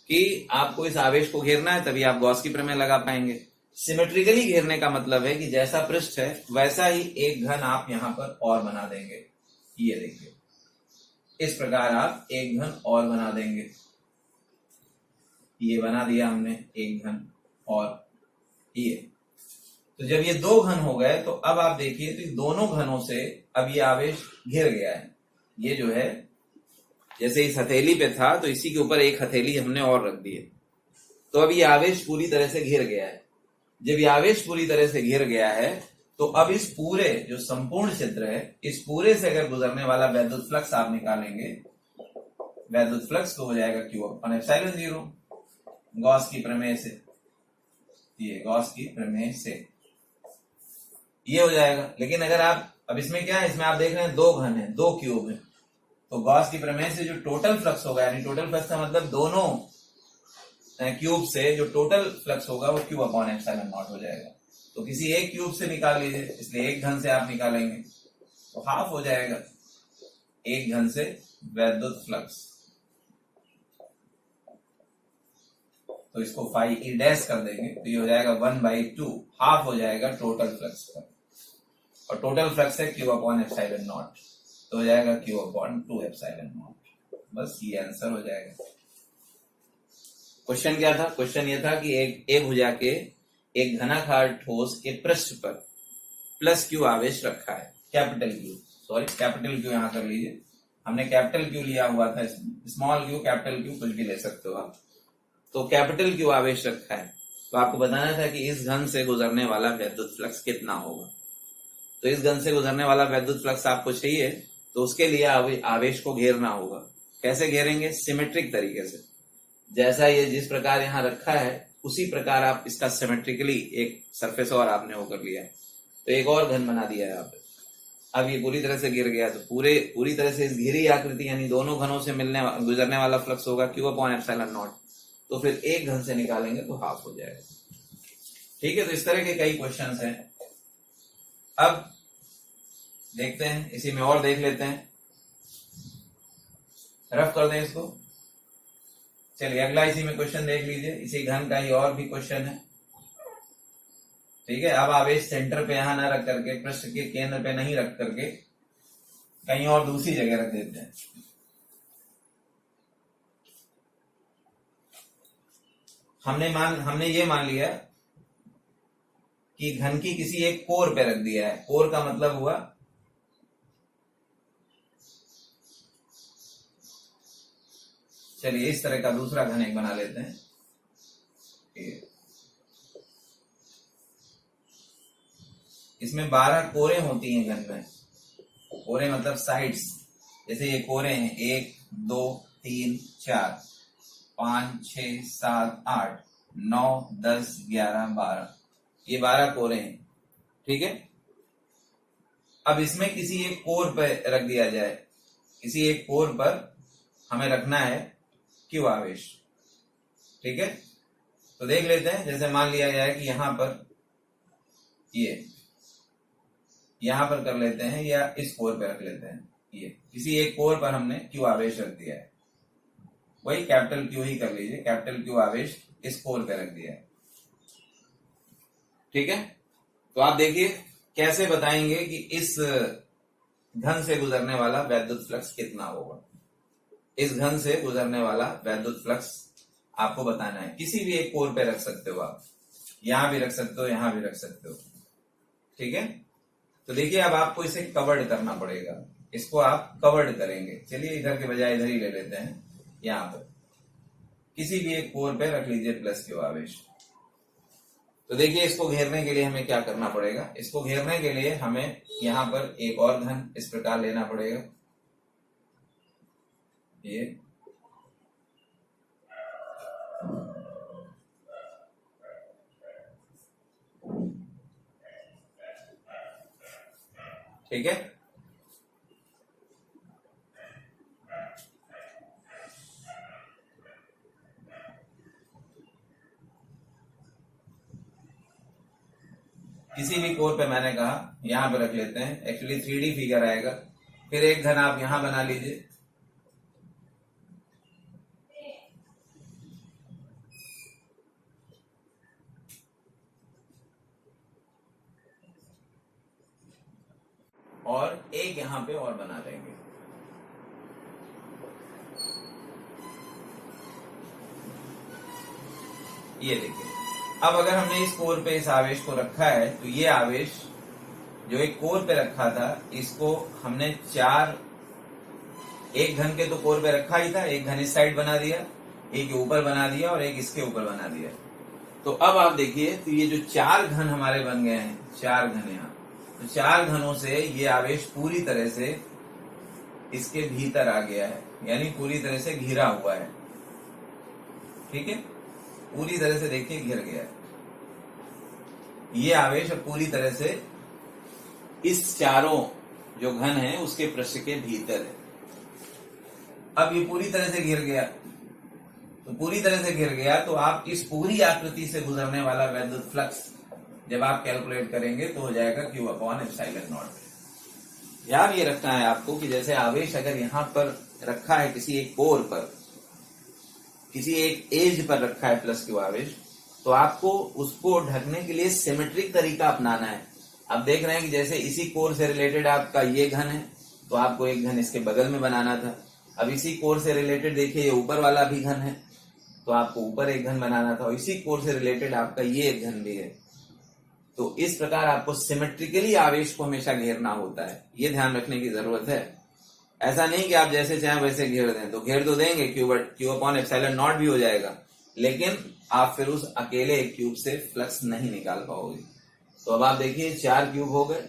कि आपको इस आवेश को घेरना है, तभी आप गॉस की प्रमेय लगा पाएंगे। सिमेट्रिकली घेरने का मतलब है कि जैसा पृष्ठ है वैसा ही एक घन आप यहां पर और बना देंगे। ये देखिए, इस प्रकार आप एक घन और बना देंगे, ये बना दिया हमने एक घन, और ये। तो जब ये 2 घन हो गए तो अब आप देखिए, तो दोनों घनों से अब ये आवेश घिर गया है। ये जो है, जैसे इस हथेली पे था तो इसी के ऊपर एक हथेली हमने और रख दी है, तो अब ये आवेश पूरी तरह से घिर गया है। जब ये आवेश पूरी तरह से घिर गया है तो अब इस पूरे जो संपूर्ण क्षेत्र है, इस पूरे से अगर गुजरने वाला वैद्युत फ्लक्स आप निकालेंगे, वैद्युत फ्लक्स तो हो जाएगा Q/ε0 गॉस की प्रमेय से, ये गॉस की प्रमेय से ये हो जाएगा। लेकिन अगर आप, अब इसमें क्या है, इसमें आप देख रहे हैं 2 घन है, 2 क्यूब है, तो गॉस की प्रमेय से जो टोटल फ्लक्स होगा, यानी टोटल फ्लक्स का मतलब दोनों क्यूब से जो टोटल फ्लक्स होगा वो Q/ε0 हो जाएगा। तो किसी एक क्यूब से निकाल लीजिए, इसलिए एक घन से आप निकालेंगे तो हाफ हो जाएगा एक घन से वैद्युत फ्लक्स। तो इसको फाई ई डैश कर देंगे तो ये हो जाएगा 1/2, हाफ हो जाएगा टोटल फ्लक्स का, और टोटल फ्लक्स है Q/ε0, तो हो जाएगा Q/2ε0। बस ये आंसर हो जाएगा। क्वेश्चन क्या था, क्वेश्चन ये था कि एक ए भुजा के एक घनाकार ठोस के पृष्ठ पर प्लस क्यू आवेश रखा है, कैपिटल क्यू यहां कर लीजिए, हमने कैपिटल क्यू लिया हुआ था, स्मॉल क्यू कैपिटल क्यू कुछ भी ले सकते हो आप। तो कैपिटल क्यू आवेश रखा है, तो आपको बताना था कि इस घन से गुजरने वाला वैद्युत फ्लक्स कितना होगा। तो इस घन से गुजरने वाला वैद्युत फ्लक्स आपको चाहिए, तो उसके लिए आवेश को घेरना होगा। कैसे घेरेंगे? सिमेट्रिक तरीके से। जैसा ये जिस प्रकार यहाँ रखा है उसी प्रकार आप इसका सिमेट्रिकली एक सरफेस और आपने वो कर लिया है, तो एक और घन बना दिया है आप। अब ये पूरी तरह से गिर गया तो पूरी तरह से इस घिरी आकृति यानी दोनों घनों से गुजरने वाला फ्लक्स होगा Q/ε0। तो फिर एक घन से निकालेंगे तो हाफ हो जाएगा। ठीक है, तो इस तरह के कई क्वेश्चंस हैं। अब देखते हैं, इसी में और देख लेते हैं, रफ कर दें इसको। चलिए अगला इसी में क्वेश्चन देख लीजिए, इसी घन का ही और भी क्वेश्चन है। ठीक है, अब आवेश सेंटर पे यहां ना रख करके, पृष्ठ के केंद्र पे नहीं रख करके कहीं और दूसरी जगह रख देते हैं। हमने ये मान लिया कि घन की किसी एक कोर पे रख दिया है। कोर का मतलब हुआ चलिए इस तरह का दूसरा घन एक बना लेते हैं। इसमें 12 कोरें होती हैं घन में। कोरें मतलब साइड्स, जैसे ये कोरें हैं 1 2 3 4 5 6 7 8 9 10 11 12, ये 12 कोरें हैं। ठीक है, अब इसमें किसी एक कोर पर रख दिया जाए, किसी एक कोर पर हमें रखना है Q आवेश। ठीक है, तो देख लेते हैं, जैसे मान लिया जाए कि यहां पर यहां पर कर लेते हैं या इस कोर पे रख लेते हैं। ये किसी एक कोर पर हमने Q आवेश रख दिया है, वही कैपिटल Q ही कर लीजिए, कैपिटल Q आवेश इस कोर पे रख दिया है। ठीक है, तो आप देखिए कैसे बताएंगे कि इस घन से गुजरने वाला वैद्युत फ्लक्स कितना होगा। इस घन से गुजरने वाला वैद्युत फ्लक्स आपको बताना है। किसी भी एक कोर पे रख सकते हो आप, यहां भी रख सकते हो, यहां भी रख सकते हो। ठीक है, तो देखिए अब आपको इसे कवर्ड करना पड़ेगा, इसको आप कवर्ड करेंगे। चलिए इधर के बजाय इधर ही ले लेते हैं, यहां पर किसी भी एक कोर पे रख लीजिए प्लस Q आवेश। तो देखिए इसको घेरने के लिए हमें क्या करना पड़ेगा, इसको घेरने के लिए हमें यहां पर एक और घन इस प्रकार लेना पड़ेगा। ये ठीक है, किसी भी कोर पे मैंने कहा यहां पे रख लेते हैं, एक्चुअली 3D फिगर आएगा। फिर एक घन आप यहां बना लीजिए, और एक यहां पे और बना लेंगे। ये देखिए, अब अगर हमने इस कोर पे इस आवेश को रखा है तो ये आवेश जो एक कोर पे रखा था, इसको हमने एक घन के तो कोर पे रखा ही था, एक घन इस साइड बना दिया, एक ऊपर बना दिया और एक इसके ऊपर बना दिया। तो अब आप देखिए, तो ये जो 4 घन हमारे बन गए हैं, 4 घन यहाँ, तो 4 घनों से ये आवेश पूरी तरह से इसके भीतर आ गया है, यानी पूरी तरह से घिरा हुआ है। ठीक है, पूरी तरह से देखिए घिर गया है ये आवेश, अब पूरी तरह से इस चारों जो घन है उसके पृष्ठ के भीतर है। अब ये पूरी तरह से घिर गया, तो पूरी तरह से घिर गया तो आप इस पूरी आकृति से गुजरने वाला वैद्युत फ्लक्स जब आप कैलकुलेट करेंगे तो हो जाएगा Q/ε0। याद ये रखना है आपको कि जैसे आवेश अगर यहां पर रखा है किसी एक कोर पर, किसी एक एज पर रखा है प्लस Q आवेश, तो आपको उसको ढकने के लिए सिमेट्रिक तरीका अपनाना है। आप देख रहे हैं कि जैसे इसी कोर से रिलेटेड आपका ये घन है, तो आपको एक घन इसके बगल में बनाना था। अब इसी कोर से रिलेटेड देखिए ये ऊपर वाला भी घन है, तो आपको ऊपर एक घन बनाना था, और इसी कोर से रिलेटेड आपका ये एक घन भी है। तो इस प्रकार आपको सिमेट्रिकली आवेश को हमेशा घेरना होता है, ये ध्यान रखने की जरूरत है। ऐसा नहीं कि आप जैसे चाहें वैसे घेर दें, तो घेर तो देंगे, Q/ε0 भी हो जाएगा, लेकिन आप फिर उस अकेले एक क्यूब से फ्लक्स नहीं निकाल पाओगे। तो अब आप देखिए 4 क्यूब हो गए,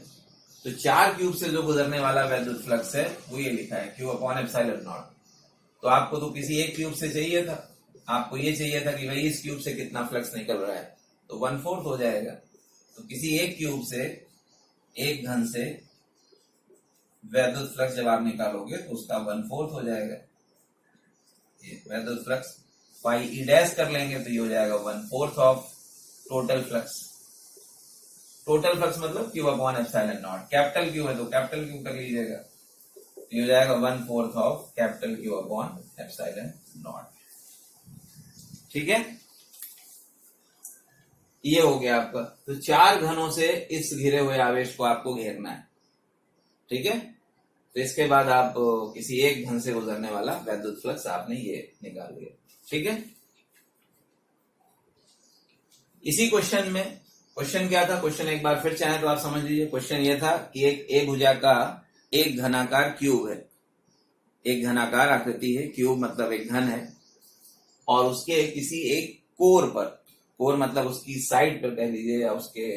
तो 4 क्यूब से जो गुजरने वाला वैद्युत फ्लक्स है वो ये लिखा है Q/ε0। तो आपको तो किसी एक क्यूब से चाहिए था, आपको ये चाहिए था कि भाई इस क्यूब से कितना फ्लक्स निकल रहा है, तो 1/4 हो जाएगा। तो किसी एक क्यूब से, एक घन से वैद्युत फ्लक्स जब आप निकालोगे तो उसका 1/4 हो जाएगा। वैद्युत फ्लक्स फाई ई डैश कर लेंगे तो ये हो जाएगा 1/4 of total flux. Total flux मतलब Q upon epsilon naught. Capital Q है तो कैपिटल क्यू कर लीजिएगा, तो ये हो जाएगा 1/4 of capital Q upon epsilon not. ठीक है, ये हो गया आपका। तो 4 घनों से इस घिरे हुए आवेश को आपको घेरना है। ठीक है, तो इसके बाद आप किसी एक घन से गुजरने वाला वैद्युत फ्लक्स आपने ये निकाल लिया। ठीक है, इसी क्वेश्चन में, क्वेश्चन क्या था, क्वेश्चन एक बार फिर चाहे तो आप समझ लीजिए। क्वेश्चन ये था कि एक भुजा का एक घनाकार क्यूब है, एक घनाकार आकृति है, क्यूब मतलब एक घन है, और उसके किसी एक कोर पर, कोर मतलब उसकी साइड पर कह लीजिए या उसके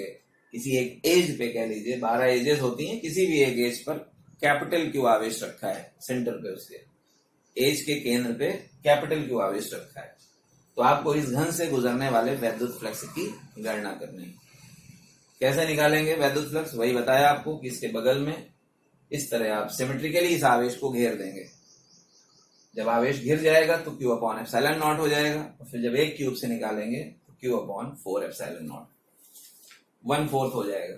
किसी एक एज पे कह लीजिए, 12 एजेस होती हैं, किसी भी एक एज पर कैपिटल क्यू आवेश रखा है। सेंटर पे, उसके एज के केंद्र पे कैपिटल क्यू आवेश रखा है। तो आपको इस घन से गुजरने वाले वैद्युत फ्लक्स की गणना करनी है। कैसे निकालेंगे वैद्युत फ्लक्स, वही बताया आपको कि इसके बगल में इस तरह आप सिमेट्रिकली इस आवेश को घेर देंगे। जब आवेश घिर जाएगा तो क्यू अपॉन एप्सिलॉन नॉट हो जाएगा, और फिर जब एक क्यूब से निकालेंगे तो क्यू अपॉन 4 एप्सिलॉन नॉट, 1/4 हो जाएगा।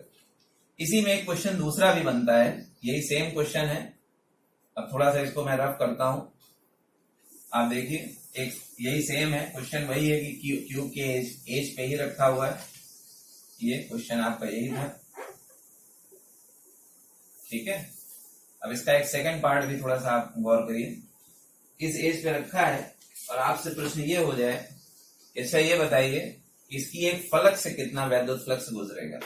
इसी में एक क्वेश्चन दूसरा भी बनता है, यही सेम क्वेश्चन है। अब थोड़ा सा इसको मैं रफ करता हूं, आप देखिए। एक यही सेम है क्वेश्चन, वही है कि क्यूब के एज पे ही रखा हुआ है। ये क्वेश्चन आपका यही था। ठीक है, अब इसका एक सेकंड पार्ट भी थोड़ा सा आप गौर करिए। इस एज पे रखा है और आपसे प्रश्न ये हो जाए, अच्छा ये बताइए इसकी एक फलक से कितना वैद्युत फ्लक्स गुजरेगा,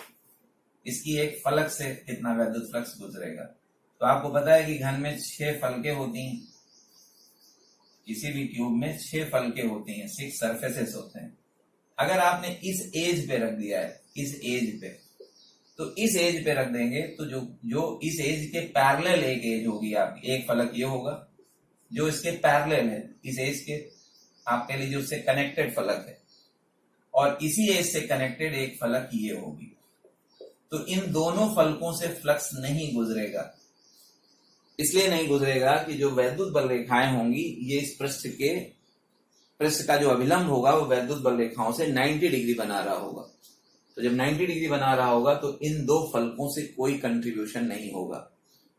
इसकी एक फलक से कितना वैद्युत फ्लक्स गुजरेगा। तो आपको पता है कि घन में 6 फलकें होती हैं, किसी भी क्यूब में 6 फलकें होती हैं, 6 सरफेसेस होते हैं। अगर आपने इस एज पे रख दिया है, इस एज पे, तो इस एज पे रख देंगे तो जो इस एज के पैरेलल एक एज होगी आपकी, एक फलक ये होगा जो इसके पैरेलल है, इस एज के आप कह लीजिए उससे कनेक्टेड फलक है, और इसी एज से कनेक्टेड एक फलक ये होगी। तो इन दोनों फलकों से फ्लक्स नहीं गुजरेगा। इसलिए नहीं गुजरेगा कि जो वैद्युत बल रेखाएं होंगी ये इस पृष्ठ का जो अभिलंब होगा वो वैद्युत बल रेखाओं से 90 डिग्री बना रहा होगा। तो जब 90 डिग्री बना रहा होगा तो इन दो फलकों से कोई कंट्रीब्यूशन नहीं होगा।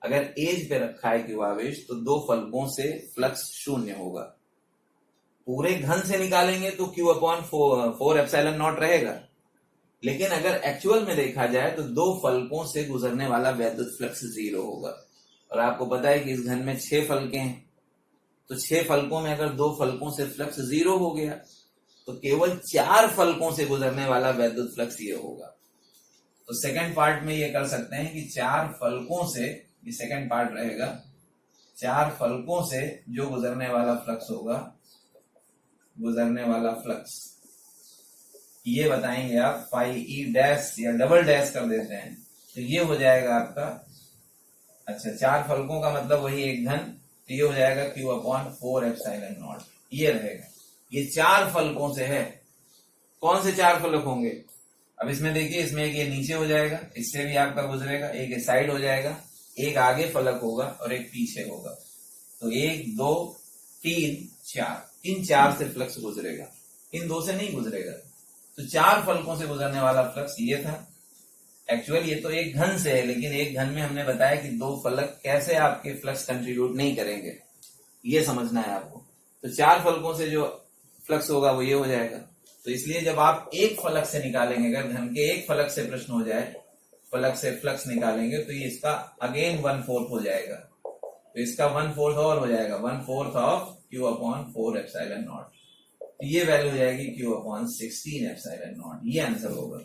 अगर एज पे रखा है क्यू आवेश तो दो फलकों से फ्लक्स 0 होगा। पूरे घन से निकालेंगे तो क्यू अपॉन 4 एप्सिलॉन नॉट रहेगा, लेकिन अगर एक्चुअल में देखा जाए तो दो फलकों से गुजरने वाला वैद्युत फ्लक्स 0 होगा। और आपको पता है कि इस घन में 6 फलकें हैं, तो 6 फलकों में अगर दो फलकों से फ्लक्स 0 हो गया तो केवल 4 फलकों से गुजरने वाला वैद्युत फ्लक्स ये होगा। तो सेकंड पार्ट में ये कर सकते हैं कि 4 फलकों से, ये सेकंड पार्ट रहेगा, 4 फलकों से जो गुजरने वाला फ्लक्स होगा, गुजरने वाला फ्लक्स ये बताएंगे आप फाई ई डैश या डबल डैश कर देते हैं तो ये हो जाएगा आपका, अच्छा 4 फलकों का मतलब वही एक घन, तो ये हो जाएगा क्यू अपॉन 4 एप्सिलॉन नॉट, ये रहेगा। ये 4 फलकों से है। कौन से 4 फलक होंगे, अब इसमें देखिए, इसमें एक ये नीचे हो जाएगा, इससे भी आपका गुजरेगा, एक साइड हो जाएगा, एक आगे फलक होगा और एक पीछे होगा। तो 1 2 3 4, इन 4 से फ्लक्स गुजरेगा, इन 2 से नहीं गुजरेगा। तो 4 फलकों से गुजरने वाला फ्लक्स ये था। एक्चुअल ये तो एक घन से है, लेकिन एक घन में हमने बताया कि 2 फलक कैसे आपके फ्लक्स कंट्रीब्यूट नहीं करेंगे, ये समझना है आपको। तो 4 फलकों से जो फ्लक्स होगा वो ये हो जाएगा। तो इसलिए जब आप एक फलक से निकालेंगे, अगर घन के एक फलक से प्रश्न हो जाए, फलक से फ्लक्स निकालेंगे तो ये इसका अगेन 1/4 हो जाएगा। तो इसका 1/4 और हो जाएगा, 1/4 of Q upon 4 epsilon not. तो ये वैल्यू हो जाएगी क्यू अपॉन 16 एप्सिलॉन नॉट, ये आंसर होगा।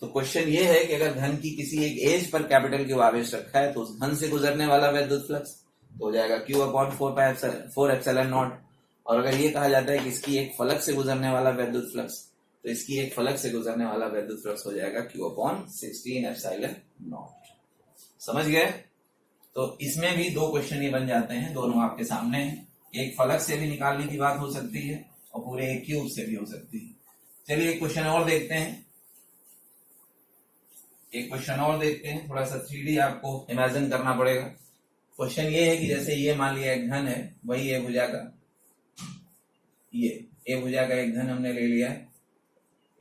तो क्वेश्चन ये है कि अगर घन की किसी एक एज पर कैपिटल क्यू आवेश रखा है तो उस घन से गुजरने वाला वैद्युत फ्लक्स तो हो जाएगा क्यू अपॉन 4 एप्सिलॉन नॉट। और अगर ये कहा जाता है कि इसकी एक फलक से गुजरने वाला वैद्युत फ्लक्स, तो इसकी एक फलक से गुजरने वाला वैद्युत फ्लक्स हो जाएगा क्यू अपॉन 16 एप्सिलॉन नॉट। समझ गए? तो इसमें भी 2 क्वेश्चन ये बन जाते हैं, दोनों आपके सामने हैं। एक फलक से भी निकालने की बात हो सकती है और पूरे एक क्यूब से भी हो सकती है। चलिए एक क्वेश्चन और देखते हैं, थोड़ा सा 3D आपको इमेजिन करना पड़ेगा। क्वेश्चन ये है कि जैसे ये मान लिया एक घन है, वही ए भुजा का, ये ए भुजा का एक घन हमने ले लिया है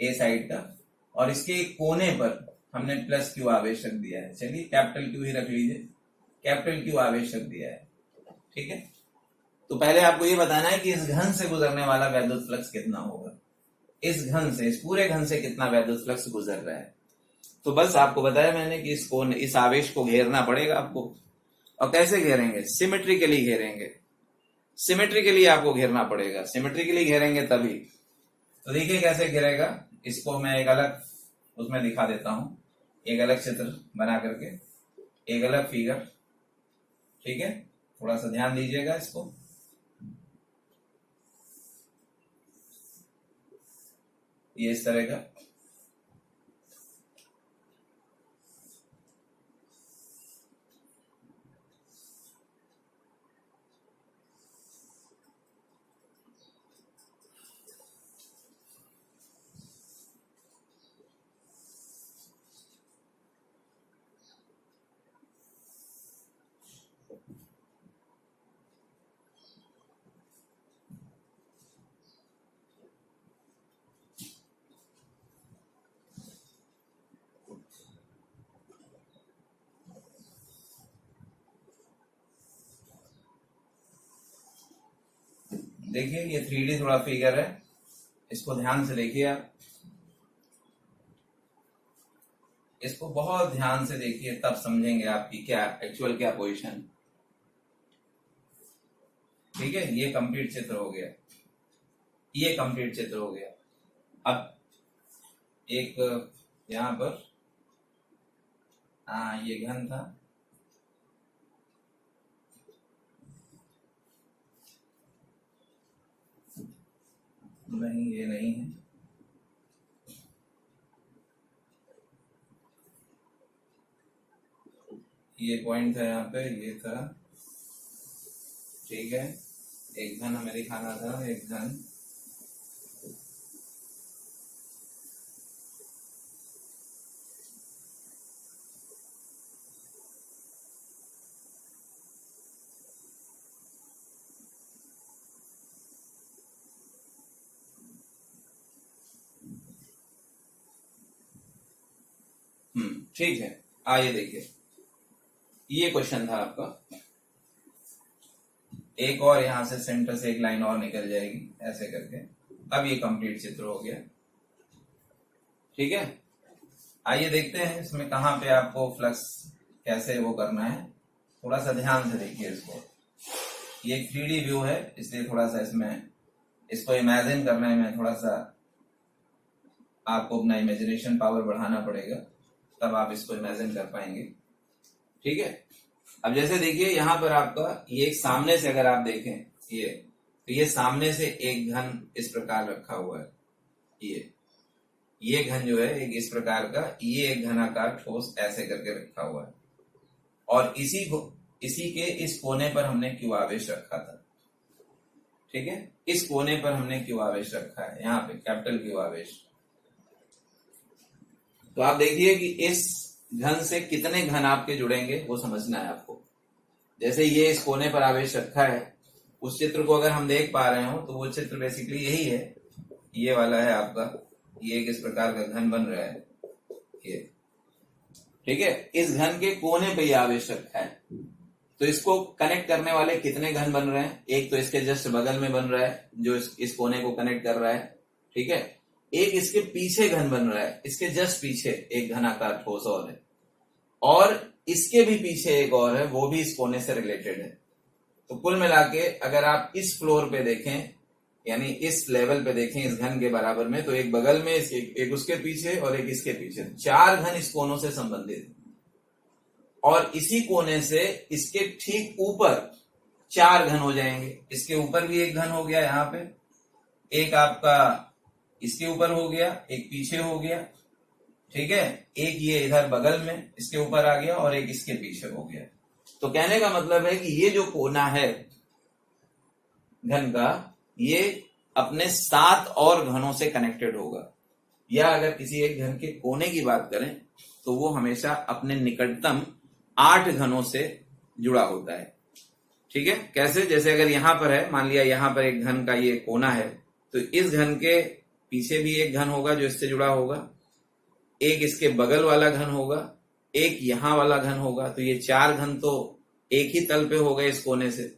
ए साइड का, और इसके एक कोने पर हमने प्लस क्यू आवेश रख दिया है। चलिए कैपिटल क्यू ही रख लीजिए, कैपिटल क्यू आवेश रख दिया है, ठीक है। तो पहले आपको ये बताना है कि इस घन से गुजरने वाला वैद्युत फ्लक्स कितना होगा, इस घन से, इस पूरे घन से कितना वैद्युत फ्लक्स गुजर रहा है। तो बस आपको बताया मैंने कि इस आवेश को घेरना पड़ेगा आपको। और कैसे घेरेंगे? सिमेट्रिकली घेरेंगे, सिमेट्रिकली आपको घेरना पड़ेगा, सिमेट्रिकली घेरेंगे तभी। तो देखिए कैसे घेरेगा, इसको मैं एक अलग उसमें दिखा देता हूं, एक अलग चित्र बना करके, एक अलग फिगर, ठीक है। थोड़ा सा ध्यान दीजिएगा इसको। ये इस तरह का, देखिए ये 3D थोड़ा फिगर है, इसको ध्यान से देखिए आप, इसको बहुत ध्यान से देखिए, तब समझेंगे आपकी क्या एक्चुअल क्या पोजीशन, ठीक है। ये कंप्लीट चित्र हो गया, ये कंप्लीट चित्र हो गया। अब एक यहां पर, हाँ ये घन था, नहीं ये नहीं है, ये पॉइंट था यहाँ पे, ये था, ठीक है। एक घन हमें दिखाना था, एक घन, ठीक है। आइए देखिए, ये क्वेश्चन था आपका, एक और यहां से सेंटर से एक लाइन और निकल जाएगी ऐसे करके। अब ये कंप्लीट चित्र हो गया, ठीक है। आइए देखते हैं इसमें कहां पे आपको फ्लक्स कैसे वो करना है, थोड़ा सा ध्यान से देखिए इसको। ये एक 3D व्यू है, इसलिए थोड़ा सा इसमें इसको इमेजिन करने में थोड़ा सा आपको अपना इमेजिनेशन पावर बढ़ाना पड़ेगा, तब आप इसको इमेजिन कर पाएंगे, ठीक है। अब जैसे देखिए यहाँ पर आपका ये एक सामने से अगर आप देखें ये, तो ये सामने से एक घन इस प्रकार रखा हुआ है, ये घन जो है एक इस प्रकार का, ये एक घनाकार ठोस ऐसे करके रखा हुआ है, और इसी के इस कोने पर हमने क्यू आवेश रखा था, ठीक है। इस कोने पर हमने क्यू आवेश रखा है, यहाँ पे कैपिटल क्यू आवेश। तो आप देखिए कि इस घन से कितने घन आपके जुड़ेंगे वो समझना है आपको। जैसे ये इस कोने पर आवेश रखा है, उस चित्र को अगर हम देख पा रहे हो तो वो चित्र बेसिकली यही है, ये वाला है आपका, ये किस प्रकार का घन बन रहा है, ये, ठीक है। इस घन के कोने पे ये आवेश रखा है, तो इसको कनेक्ट करने वाले कितने घन बन रहे हैं, एक तो इसके जस्ट बगल में बन रहा है जो इस कोने को कनेक्ट कर रहा है, ठीक है। एक इसके पीछे घन बन रहा है, इसके जस्ट पीछे एक घनाकार ठोस और है, और इसके भी पीछे एक और है, वो भी इस कोने से रिलेटेड है। तो कुल मिला के अगर आप इस फ्लोर पे देखें, यानी इस लेवल पे देखें इस घन के बराबर में, तो एक बगल में एक उसके पीछे और एक इसके पीछे, 4 घन इस कोनों से संबंधित, और इसी कोने से इसके ठीक ऊपर 4 घन हो जाएंगे। इसके ऊपर भी एक घन हो गया यहाँ पे, एक आपका इसके ऊपर हो गया, एक पीछे हो गया, ठीक है। एक ये इधर बगल में इसके ऊपर आ गया और एक इसके पीछे हो गया। तो कहने का मतलब है कि ये जो कोना है, घन का, ये अपने 7 और घनों से कनेक्टेड होगा। या अगर किसी एक घन के कोने की बात करें तो वो हमेशा अपने निकटतम 8 घनों से जुड़ा होता है। ठीक है, कैसे? जैसे अगर यहां पर है, मान लिया यहां पर एक घन का ये कोना है, तो इस घन के पीछे भी एक घन होगा जो इससे जुड़ा होगा, एक इसके बगल वाला घन होगा, एक यहां वाला घन होगा। तो ये 4 घन तो एक ही तल पे हो गए इस कोने से,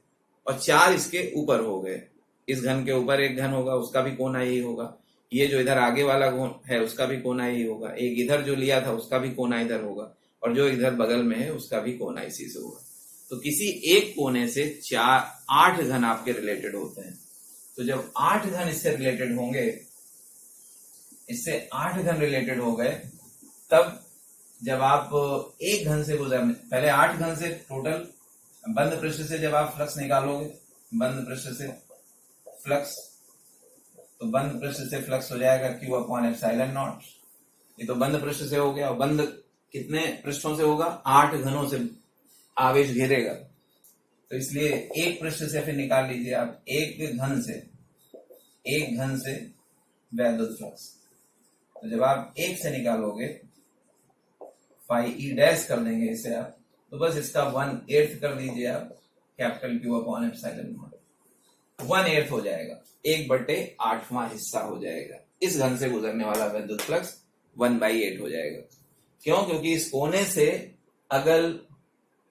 और 4 इसके ऊपर हो गए। इस घन के ऊपर एक घन होगा, उसका भी कोना यही होगा। ये जो इधर आगे वाला घन है उसका भी कोना यही होगा। एक इधर जो लिया था उसका भी कोना इधर होगा, और जो इधर बगल में है उसका भी कोना इसी से होगा। तो किसी एक कोने से 8 घन आपके रिलेटेड होते हैं। तो जब 8 घन इससे रिलेटेड होंगे, इससे 8 घन रिलेटेड हो गए, तब जब आप एक घन से गुजरने, पहले 8 घन से टोटल बंद पृष्ठ से जब आप फ्लक्स निकालोगे, बंद पृष्ठ से फ्लक्स, तो बंद पृष्ठ से फ्लक्स हो जाएगा Q/ε0। ये तो बंद पृष्ठ से हो गया। और बंद कितने पृष्ठों से होगा? 8 घनों से आवेश घेरेगा। तो इसलिए एक पृष्ठ से फिर निकाल लीजिए आप, एक घन से वैद्युत फ्लक्स। तो जब आप एक से निकालोगे, φe डैश कर देंगे इसे आप, तो बस इसका 1/8 कर दीजिए आप, कैपिटल Q/ε0 1/8 हो जाएगा, 1/8वां हिस्सा हो जाएगा। इस घन से गुजरने वाला विद्युत फ्लक्स 1/8 हो जाएगा। क्यों? क्योंकि इस कोने से अगल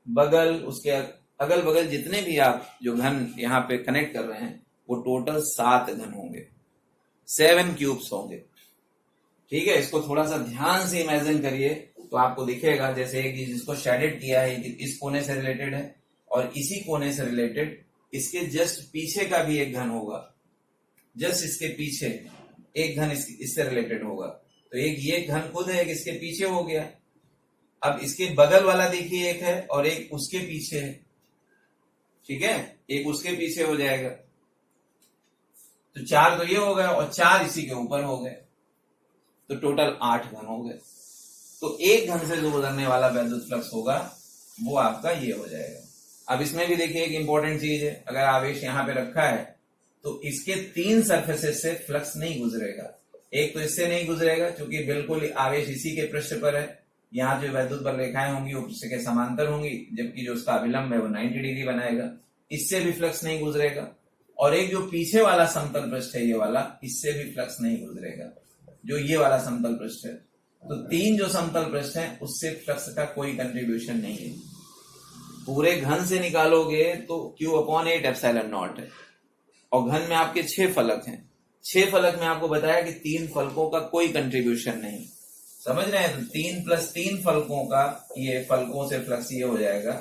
बगल, उसके अगल बगल जितने भी आप जो घन यहाँ पे कनेक्ट कर रहे हैं, वो टोटल 7 घन होंगे, 7 क्यूब्स होंगे। ठीक है, इसको थोड़ा सा ध्यान से इमेजिन करिए तो आपको दिखेगा, जैसे एक जिसको शेडेड किया है इस कोने से रिलेटेड है, और इसी कोने से रिलेटेड इसके जस्ट पीछे का भी एक घन होगा, जस्ट इसके पीछे एक घन इससे रिलेटेड होगा। तो एक ये घन खुद है, एक इसके पीछे हो गया। अब इसके बगल वाला देखिए एक है, और एक उसके पीछे है। ठीक है, एक उसके पीछे हो जाएगा। तो 4 तो ये हो गया, और 4 इसी के ऊपर हो गए, तो टोटल 8 घन हो गए। तो एक घन से जो गुजरने वाला वैद्युत फ्लक्स होगा वो आपका ये हो जाएगा। अब इसमें भी देखिए एक इंपॉर्टेंट चीज है, अगर आवेश यहाँ पे रखा है तो इसके 3 सरफेसेस से फ्लक्स नहीं गुजरेगा। एक तो इससे नहीं गुजरेगा क्योंकि बिल्कुल आवेश इसी के पृष्ठ पर है, यहाँ जो वैद्युत बल रेखाएं होंगी वो पृष्ठ के समांतर होंगी, जबकि जो उसका अभिलंब है वो 90 डिग्री बनाएगा, इससे भी फ्लक्स नहीं गुजरेगा। और एक जो पीछे वाला समतल पृष्ठ है ये वाला, इससे भी फ्लक्स नहीं गुजरेगा, जो ये वाला समतल पृष्ठ है। तो 3 जो समतल पृष्ठ है उससे फ्लक्स का कोई कंट्रीब्यूशन नहीं है। पूरे घन से निकालोगे तो Q/8ε0 है, और घन में आपके 6 फलक हैं। 6 फलक में आपको बताया कि 3 फलकों का कोई कंट्रीब्यूशन नहीं। समझ रहे हैं? तो 3 + 3 फलकों का, ये फलकों से फ्लक्स ये हो जाएगा,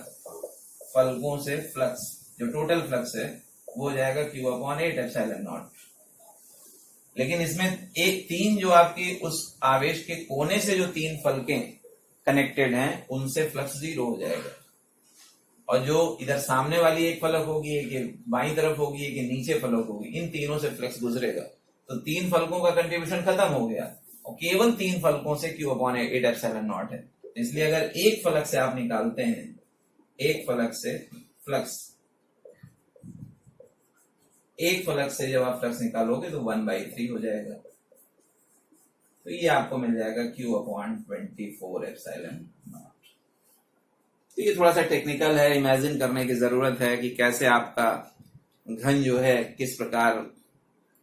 फलकों से फ्लक्स जो टोटल फ्लक्स है वो हो जाएगा Q/8ε0। लेकिन इसमें एक 3 जो आपके उस आवेश के कोने से जो 3 फलकें कनेक्टेड हैं उनसे फ्लक्स 0 हो जाएगा, और जो इधर सामने वाली एक फलक होगी, एक बाईं तरफ होगी, एक नीचे फलक होगी, इन तीनों से फ्लक्स गुजरेगा। तो 3 फलकों का कंट्रीब्यूशन खत्म हो गया, और केवल 3 फलकों से Q/8ε0 है। इसलिए अगर एक फलक से आप निकालते हैं, एक फलक से फ्लक्स, एक फलक से जब आप फ्लक्स निकालोगे तो 1/3 हो जाएगा। तो ये आपको मिल जाएगा Q/24ε0। तो ये थोड़ा सा टेक्निकल है, इमेजिन करने की जरूरत है कि कैसे आपका घन जो है किस प्रकार,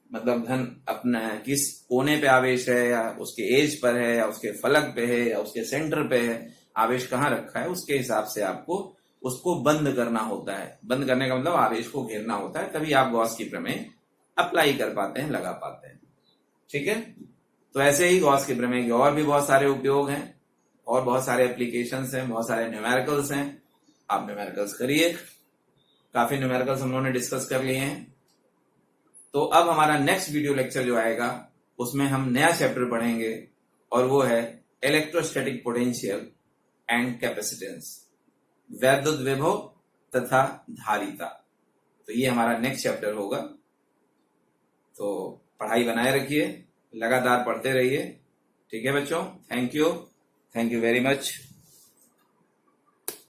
मतलब घन अपना किस कोने पे आवेश है, या उसके एज पर है, या उसके फलक पे है, या उसके सेंटर पे है, आवेश कहाँ रखा है, उसके हिसाब से आपको उसको बंद करना होता है। बंद करने का मतलब आवेश को घेरना होता है, तभी आप गॉस की प्रमेय अप्लाई कर पाते हैं, लगा पाते हैं। ठीक है, तो ऐसे ही गॉस की प्रमेय के और भी बहुत सारे उपयोग हैं, और बहुत सारे एप्लीकेशंस हैं, बहुत सारे न्यूमेरिकल्स हैं। आप न्यूमेरिकल्स करिए, काफी न्यूमेरिकल्स हम लोगों ने डिस्कस कर लिए हैं। तो अब हमारा नेक्स्ट वीडियो लेक्चर जो आएगा उसमें हम नया चैप्टर पढ़ेंगे, और वो है इलेक्ट्रोस्टैटिक पोटेंशियल एंड कैपेसिटेंस, वैद्युत विभव तथा धारिता। तो ये हमारा नेक्स्ट चैप्टर होगा। तो पढ़ाई बनाए रखिए, लगातार पढ़ते रहिए। ठीक है बच्चों, थैंक यू वेरी मच।